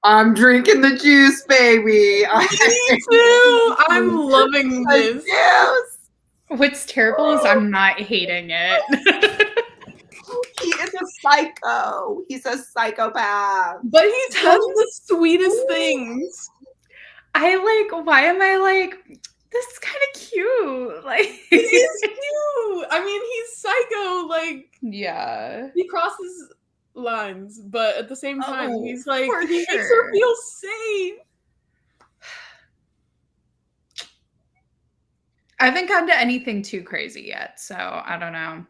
I'm drinking the juice, baby. Me too. I'm loving this. Yes. What's terrible is I'm not hating it. He is a psycho. He's a psychopath. But he's has the sweetest things. Why am I like, this is kind of cute? Like, He is cute. I mean, he's psycho. Like, yeah. he crosses lines, but at the same time, Oh, he's like, for he makes her sure. feel safe. I haven't gone to anything too crazy yet, so I don't know.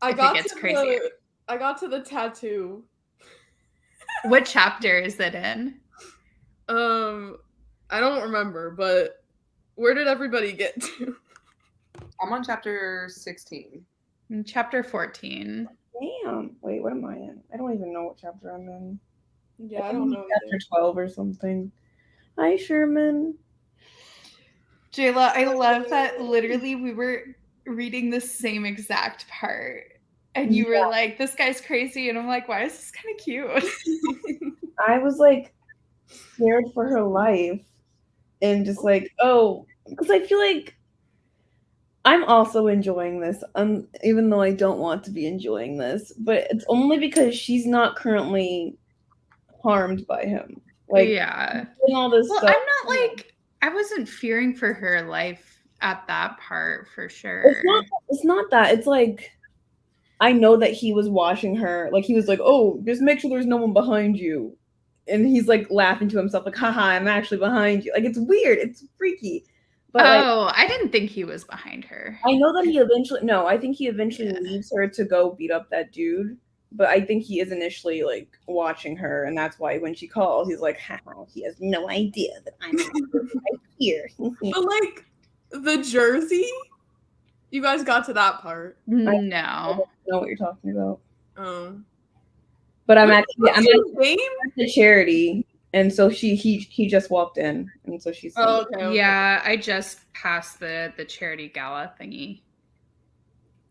I If it got gets to crazier. I got to the tattoo. What chapter is it in? I don't remember, but where did everybody get to? I'm on chapter 16. In chapter 14. Damn. Wait, what am I in? I don't even know what chapter I'm in. Yeah, I don't know. Chapter either. 12 or something. Hi, Sherman. Jayla, I love that literally we were reading the same exact part. And you were like, this guy's crazy. And I'm like, why is this kind of cute? I was like scared for her life and just like, oh, because I feel like I'm also enjoying this, even though I don't want to be enjoying this, but it's only because she's not currently harmed by him. Like, yeah. doing all this Well, stuff. I'm not like, I wasn't fearing for her life at that part for sure. It's not that. It's like, I know that he was watching her. Like, he was like, oh, just make sure there's no one behind you. And he's like laughing to himself, like, haha, I'm actually behind you. Like, it's weird. It's freaky. But like, I didn't think he was behind her. I know that I think he eventually leaves her to go beat up that dude. But I think he is initially like watching her. And that's why when she calls, he's like, haha, he has no idea that I'm right here. But like the jersey, you guys got to that part. No. I don't know what you're talking about. But I'm What's actually his name? at the charity. And so he just walked in, and so she's Oh, okay. Yeah, I just passed the charity gala thingy.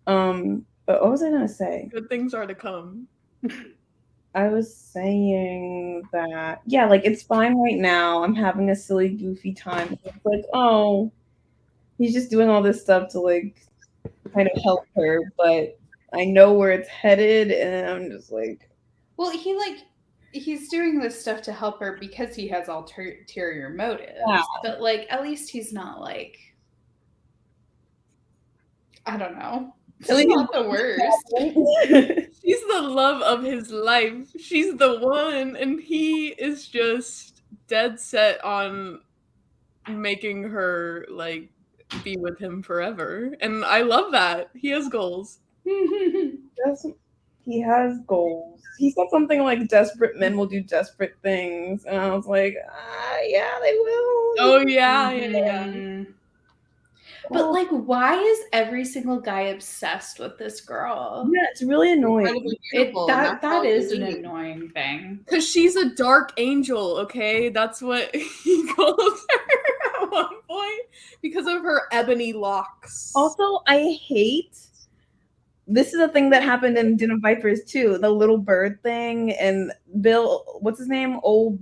But what was I gonna say? Good things are to come. I was saying that like it's fine right now. I'm having a silly, goofy time. It's like, oh, he's just doing all this stuff to like kind of help her, but I know where it's headed, and I'm just like, Well, he's doing this stuff to help her because he has ulterior motives. Yeah. But like, at least he's not like, I don't know. It's not the worst. She's the love of his life. She's the one, and he is just dead set on making her like be with him forever. And I love that. He has goals. He has goals. He said something like desperate men will do desperate things. And I was like, yeah, they will. Oh yeah. Mhm. But like, why is every single guy obsessed with this girl? Yeah, it's really annoying. Incredibly beautiful, and That that's all is you an need. annoying thing. Because she's a dark angel, okay? That's what he calls her at one point. Because of her ebony locks. Also, I hate this is a thing that happened in Den of Vipers too. The little bird thing and Bill, what's his name? Old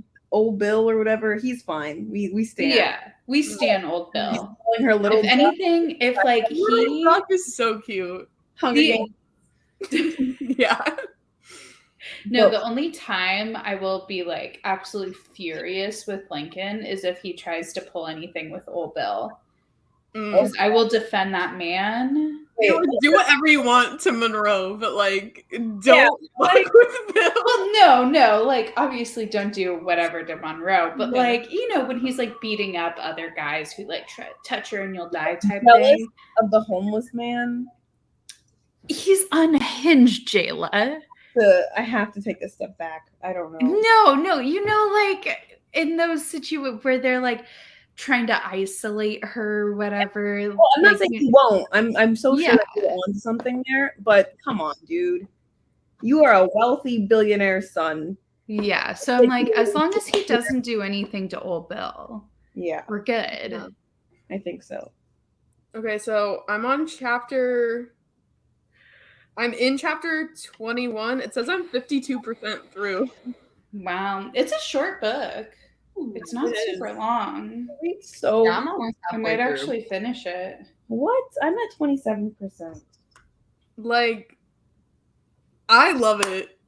Bill or whatever. He's fine. We stand. Yeah, we stand Old He's Bill. calling her little. If anything, if like Little he, Duck is so cute. Hunger the- Games. Yeah. no, the only time I will be like absolutely furious with Lincoln is if he tries to pull anything with Old Bill. Mm. 'Cause I will defend that man. Wait, You know, do whatever you want to Monroe, but like, don't Yeah, fuck like- with Bill. Well, no, like obviously don't do whatever to Monroe, but Yeah. like, you know, when he's like beating up other guys who like try to touch her and you'll die type Jealous thing. of the homeless man. He's unhinged, Jayla. I have to take a step back. I don't know. No, you know, like in those situations where they're like trying to isolate her, whatever. Well, I'm not like, saying you- he won't. I'm so Yeah. sure that you're onto something there. But come on, dude. You are a wealthy billionaire son. Yeah, so I'm like, as long as he doesn't do anything to Old Bill, Yeah, we're good. Yeah. I think so. Okay, so I'm in chapter 21. It says I'm 52% through. Wow. It's a short book. It's not It is. super long. So Yeah, I'm almost I halfway might through. actually finish it. what? I'm at 27%. Like, I love it.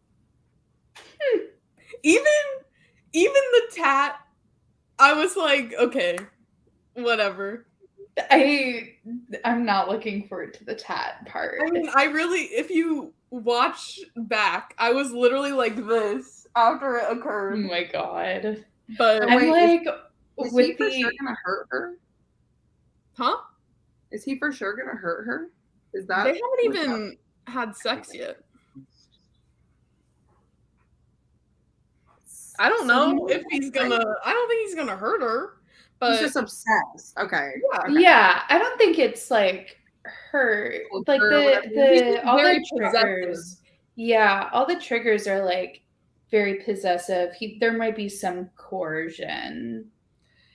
Even the tat, I was like, okay, whatever. I'm not looking forward to the tat part. I mean, I really, if you watch back, I was literally like this after it Oh occurred. my god. But So I'm wait, like Is he with for the sure gonna hurt her? huh? Is he for sure gonna hurt her? Is that They haven't what's even had sex yet. I don't know if he's gonna. I don't think he's gonna hurt her. But He's just obsessed. Okay. yeah, Okay. Yeah, I don't think it's like her like Or whatever. He's the just all very the triggers. Yeah, all the triggers are like very possessive. There might be some coercion.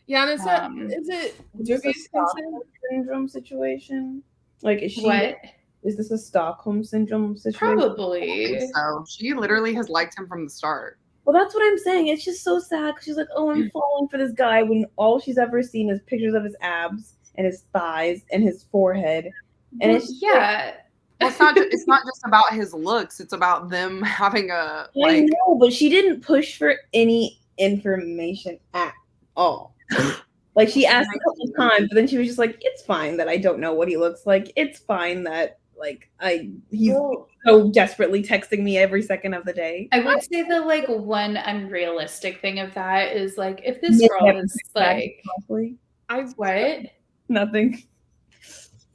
yeah, and Um, is it Is this a dubious consent? Stockholm syndrome situation? Like, is she? What? Is this a Stockholm syndrome situation? I Probably. think so. She literally has liked him from the start. Well, that's what I'm saying. It's just so sad because she's like, oh, I'm falling for this guy when all she's ever seen is pictures of his abs and his thighs and his forehead. And it's just yeah. Well, it's not just about his looks. It's about them having a I like. know, but she didn't push for any information at all. Like, she asked a couple of times, but then she was just like, it's fine that I don't know what he looks like. It's fine that he's so desperately texting me every second of the day. I would say the like one unrealistic thing of that is like if this Yeah, girl is like Honestly, what? nothing.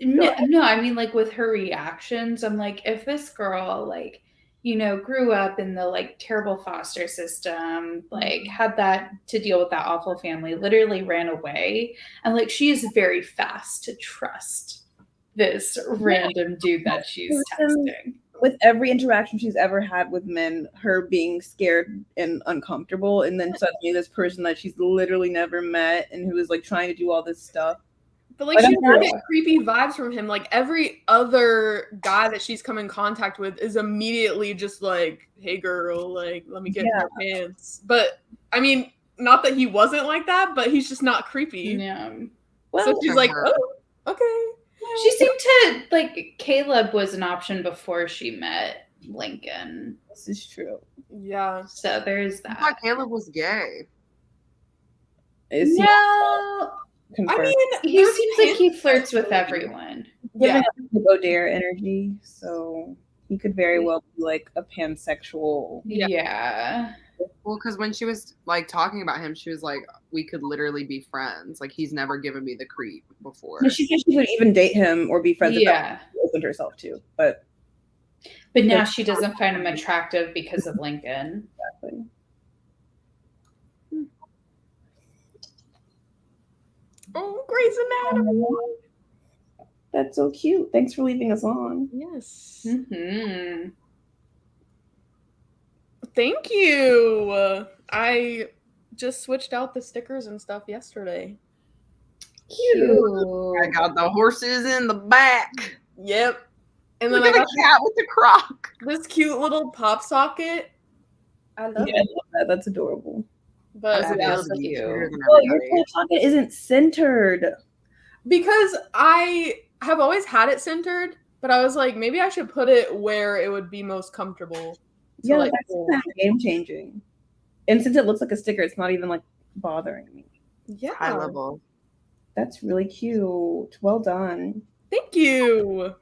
No, I mean like with her reactions, I'm like, if this girl like, grew up in the like terrible foster system, like had that to deal with that awful family, literally ran away, and like she is very fast to trust this random dude that she's texting. With every interaction she's ever had with men, her being scared and uncomfortable, and then suddenly this person that she's literally never met and who is like trying to do all this stuff. But like, she doesn't get creepy vibes from him. Like, every other guy that she's come in contact with is immediately just like, hey girl, like, let me get in your pants. But I mean, not that he wasn't like that, but he's just not creepy. Yeah. Well, so she's like, oh, okay. She seemed to like Caleb was an option before she met Lincoln. This is true. Yeah. So there's that. I thought Caleb was gay. Is he? No. I mean, he seems like he flirts with everyone. Yeah, Baudelaire energy, so he could very well be like a pansexual. Yeah. Well, because when she was like talking about him, she was like, "We could literally be friends. Like he's never given me the creep before." No, she said she would even date him or be friends with him. Yeah. She opened herself to, but now she doesn't find him attractive because of Lincoln. Exactly. Oh, Grey's Anatomy. That's so cute. Thanks for leaving us on. Yes. Mm-hmm. Thank you. I just switched out the stickers and stuff yesterday. Cute. I got the horses in the back. Yep. And then Look I at got the cat with the croc. this cute little pop socket. I love I it. love that. That's adorable. But That's Really cute. cuter than Oh, your everybody. pocket isn't centered. because I have always had it centered, but I was like, maybe I should put it where it would be most comfortable. to, Yeah, like, that's hold. kind of game changing. And since it looks like a sticker, it's not even like bothering me. Yeah. High level. That's really cute. Well done. Thank you.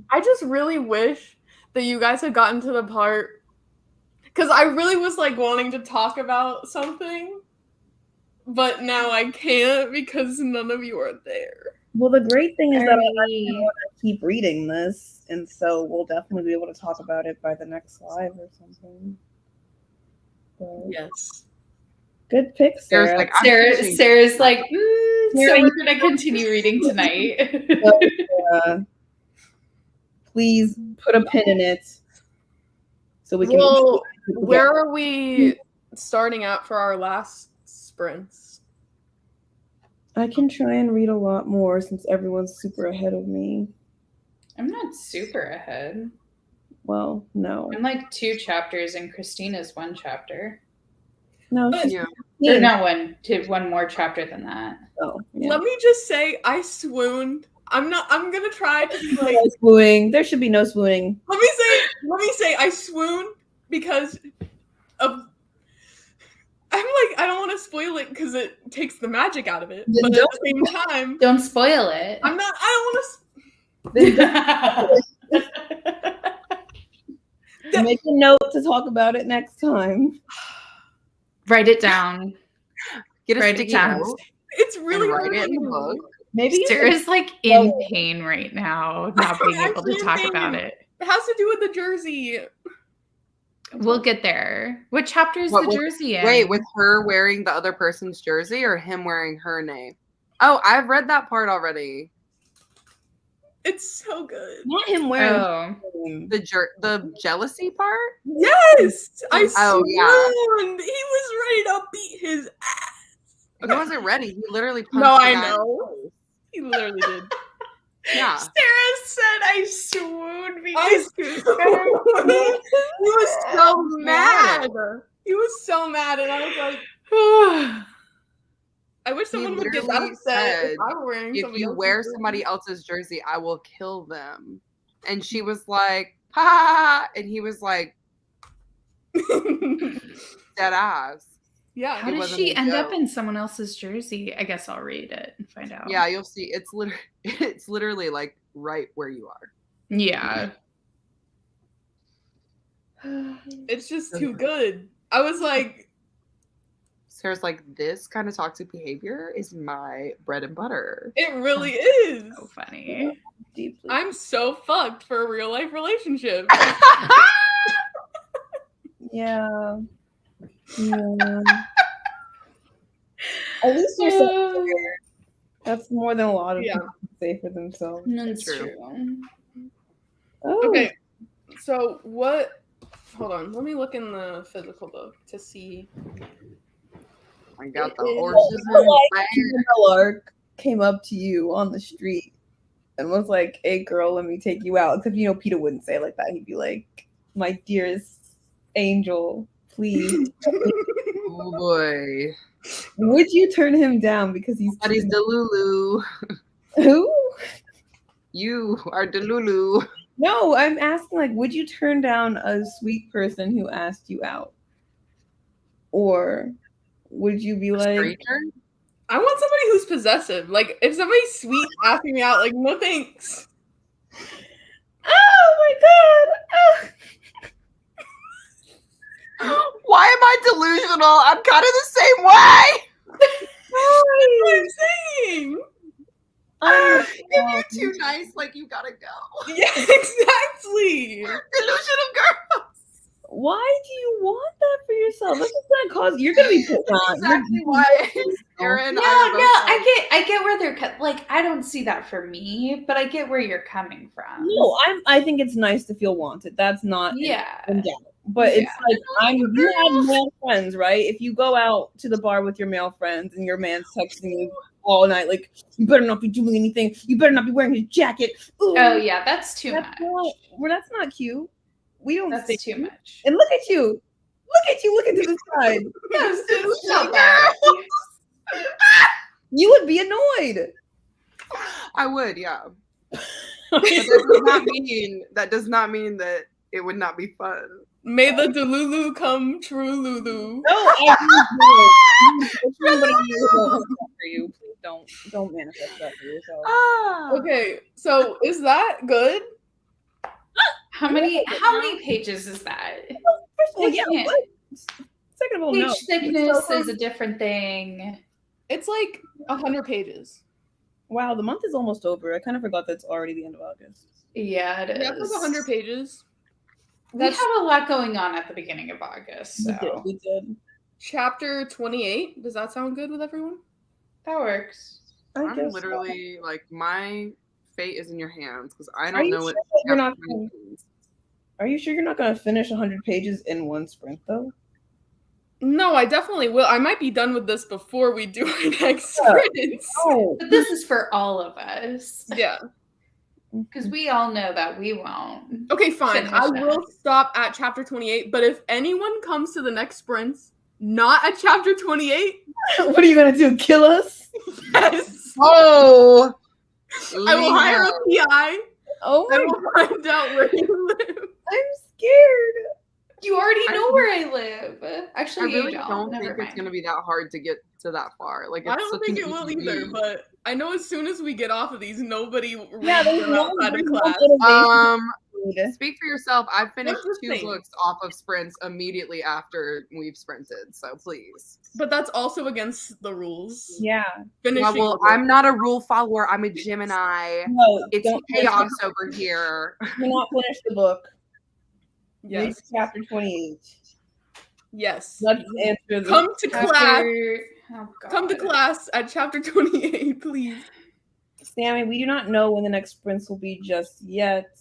I just really wish that you guys had gotten to the part, because I really was like wanting to talk about something, but now I can't because none of you are there. Well, the great thing is that I Alrighty. want to keep reading this, and so we'll definitely be able to talk about it by the next live or something. But Yes. good pick, There's Sarah. like I'm teaching- Sarah's like, so Sarah, we're gonna continue reading tonight. Please put a pin in it so we can. Well, where are we starting out for our last sprints? I can try and read a lot more since everyone's super ahead of me. I'm not super ahead. Well, no. I'm like 2 chapters, and Christina's 1 chapter. No, she's Yeah. Or not one more chapter than that. Oh, yeah. Let me just say, I swooned. I'm gonna try to be like. No swooning. There should be no swooning. Let me say, I swooned because of. I'm like, I don't want to spoil it because it takes the magic out of it. Then But at the same time, Don't spoil it. I don't want Make a note to talk about it next time. Write it down. Get a Write it sticky down. note It's and really write hard it in the to- book. Maybe you Sarah's like in pain right now, not being able to Actually in talk pain. about it. It has to do with the jersey. We'll get there. What chapter is What the was- jersey in? Wait, with her wearing the other person's jersey or him wearing her name? Oh, I've read that part already. It's so good. not him wearing. Oh. The jealousy part? Yes, I Oh, yeah. swooned. He was ready to beat his ass. He wasn't ready. He literally punched No, the I guy in the know. face. He literally did. Yeah. Sarah said I swooned I swooned. He was so mad. He was so mad, and I was like, I wish someone would get that literally upset said, if I were wearing If somebody you else's wear jersey. somebody else's jersey, I will kill them. And she was like, ha ha ha. And he was like, dead ass. Yeah. How It did wasn't she a end up joke. in someone else's jersey? I guess I'll read it and find out. Yeah, you'll see. It's literally like right where you are. Yeah. It's just too good. I was like, Sarah's like, this kind of toxic behavior is my bread and butter. it really is. So funny. Deeply. I'm so fucked for a real life relationship. Yeah. Yeah. At least you're so clear. That's more than a lot of Yeah. people can say for themselves. That's True. true. Oh, Okay. So what? Hold on. Let me look in the physical book to see. I got the It is- horses Like, in fire. Lark came up to you on the street and was like, "Hey, girl, let me take you out." Except Peter wouldn't say it like that. He'd be like, "My dearest angel, please." Oh boy. Would you turn him down because he's Somebody's Delulu. who? You are Delulu. No, I'm asking like, would you turn down a sweet person who asked you out, or would you be A like, stranger? I want somebody who's possessive. Like, if somebody's sweet asking me out, like, no thanks. "Oh my god"? Why am I delusional? I'm kind of the same way. That's what I'm saying. If you're too nice, like you gotta go. Yeah, exactly. Delusional girl. Why do you want that for yourself? That's just gonna cause you're gonna be put on. Exactly why Sarah and No, I get where they're like. I don't see that for me, but I get where you're coming from. No, I think it's nice to feel wanted. That's not Yeah. in doubt. But it's Yeah. like you have male friends, right? If you go out to the bar with your male friends and your man's texting you all night, like, "You better not be doing anything. You better not be wearing his jacket." Ooh, Oh yeah, that's too that's much. not, well, that's not cute. We don't say That's too much. And look at you. Look at you looking to the side. That's just so so bad. You would be annoyed. I would, yeah. But that does not mean that it would not be fun. May the Delulu come true, Lulu. No, I if somebody wants that for you, please don't manifest that for yourself. Ah. Okay, so is that good? How many pages is that? First of all, I yeah. can't. What? Second of all, Page no. thickness is a different thing. It's like 100 pages. Wow, the month is almost over. I kind of forgot that's already the end of August. Yeah, it is. Yeah, it's like 100 pages. We That's have a lot going on at the beginning of August, so We did. chapter 28. Does that sound good with everyone? that works. I I'm guess literally like my fate is in your hands because I Are don't you know sure what. that you're not chapter gonna- means. Are you sure you're not going to finish 100 pages in one sprint, though? No, I definitely will. I might be done with this before we do our next Yeah. sprint. Oh, But this is for all of us. Yeah. Because we all know that we won't. Okay, fine. Finish I that. will stop at chapter 28, but if anyone comes to the next sprints not at chapter 28, What are you gonna do? Kill us? yes, Oh, I will hire a PI. Oh I my will find out where you live. I'm scared. You already I- know where I live. I Actually, really you don't. don't Never think mind. it's gonna be that hard to get to that far. Like, it's I don't such think an it will easy either, read. but I know as soon as we get off of these, nobody reads Yeah, there's them no outside of reason class. Um, to speak for yourself. I finished What's the 2 thing? books off of sprints immediately after we've sprinted. So please. But that's also against the rules. Yeah. Finishing Yeah, well, the book. I'm not a rule follower. I'm a Gemini. No, It's don't finish chaos over here. Do not finish the book. Read Yes. chapter 28. Yes. Let's answer the Come to class. Oh, Come to God. class at chapter 28, please. Sammy, we do not know when the next sprints will be just yet.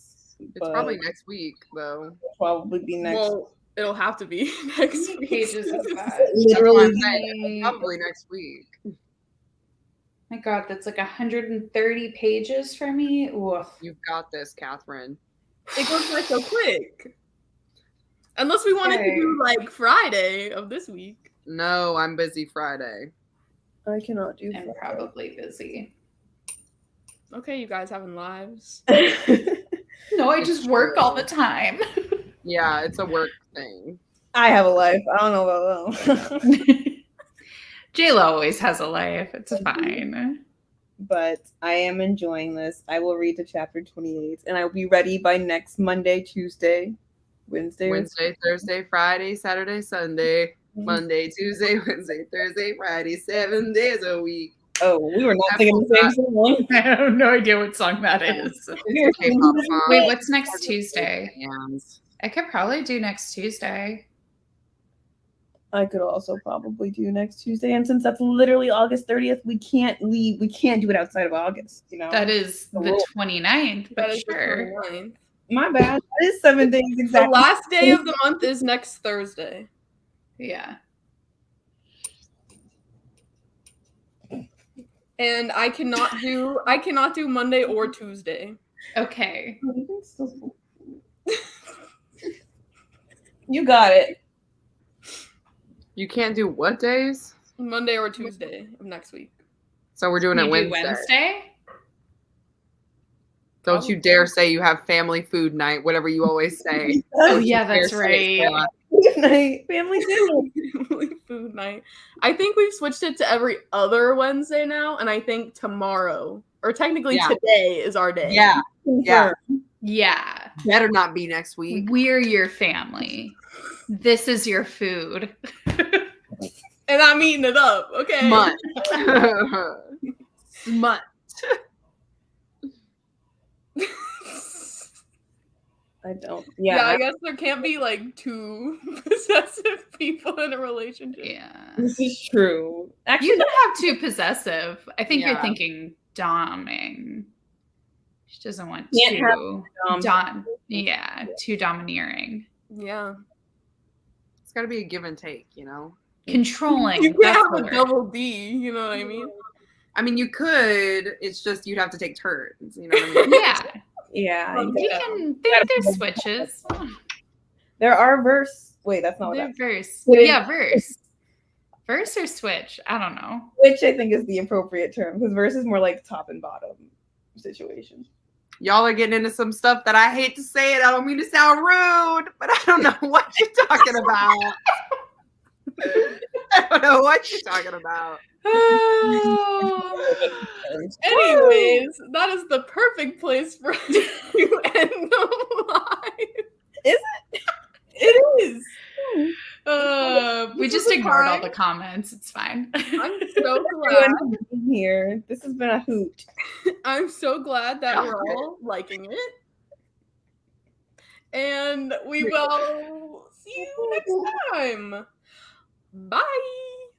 It's but probably next week, though. it'll probably be next. Well, it'll have to be next many week. pages is that? That's what Literally. I'm saying. Probably next week. My God, that's like 130 pages for me. Woof. You've got this, Catherine. It goes by so quick. Unless we wanted to do like Friday of this week. No, I'm busy Friday. I cannot do I'm probably busy. Okay, you guys having lives. No, I It's just work true. all the time. Yeah, it's a work thing. I have a life. I don't know about them. JLo always has a life. It's fine. But I am enjoying this. I will read to chapter 28 and I will be ready by next Monday, Tuesday, Wednesday. Wednesday, Thursday, Friday, Saturday, Sunday, Monday, Tuesday, Wednesday, Thursday, Friday, 7 days a week. Oh, we were not singing the same song. I have no idea what song that is. We were singing K-pop the- song. Wait, what's next Tuesday? Hands. I could probably do next Tuesday. I could also probably do next Tuesday. And since that's literally August 30th, we can't leave. We can't do it outside of August, you know? That is the rule. 29th, That but is the sure. 29th. My bad. That is 7 days The exactly. last day of the month is next Thursday. Yeah. And I cannot do Monday or Tuesday. Okay. You got it. You can't do what days? Monday or Tuesday of next week. So we're doing You it do Wednesday. Wednesday? Don't you dare say you have family food night, whatever you always say. Oh, Don't you yeah, dare that's say right. that. Good night, family dinner. Family food night. I think we've switched it to every other Wednesday now, and I think tomorrow, or technically Yeah. today, is our day. Yeah, yeah. Yeah. Better not be next week. We're your family. This is your food. And I'm eating it up. Okay. Month. Month. I don't. Yeah, Yeah, I guess there can't be like two possessive people in a relationship. Yeah. this is true. Actually, You can have too possessive. I think you're Yeah. thinking doming. She doesn't want Can't have too domineering. Yeah. It's got to be a give and take, you know? Controlling. You can't that's have the a word. double D, you know what I mean? I mean, you could. It's just you'd have to take turns. You know what I mean? Yeah. yeah. Um, You Yeah. can there's switches. There are verse. Wait, that's not what They're that. verse. Switch. Yeah, verse. Verse or switch. I don't know. Which I think is the appropriate term because verse is more like top and bottom situation. Y'all are getting into some stuff that I hate to say it. I don't mean to sound rude, but I don't know what you're talking about. I don't know what you're talking about. Anyways, that is the perfect place for us to end the live. Is it? It is. We this just was a ignored all time. the comments. It's fine. I'm so glad. Everyone for being here. This has been a hoot. I'm so glad that Yeah. we're all liking it. And we will see you next time. Bye.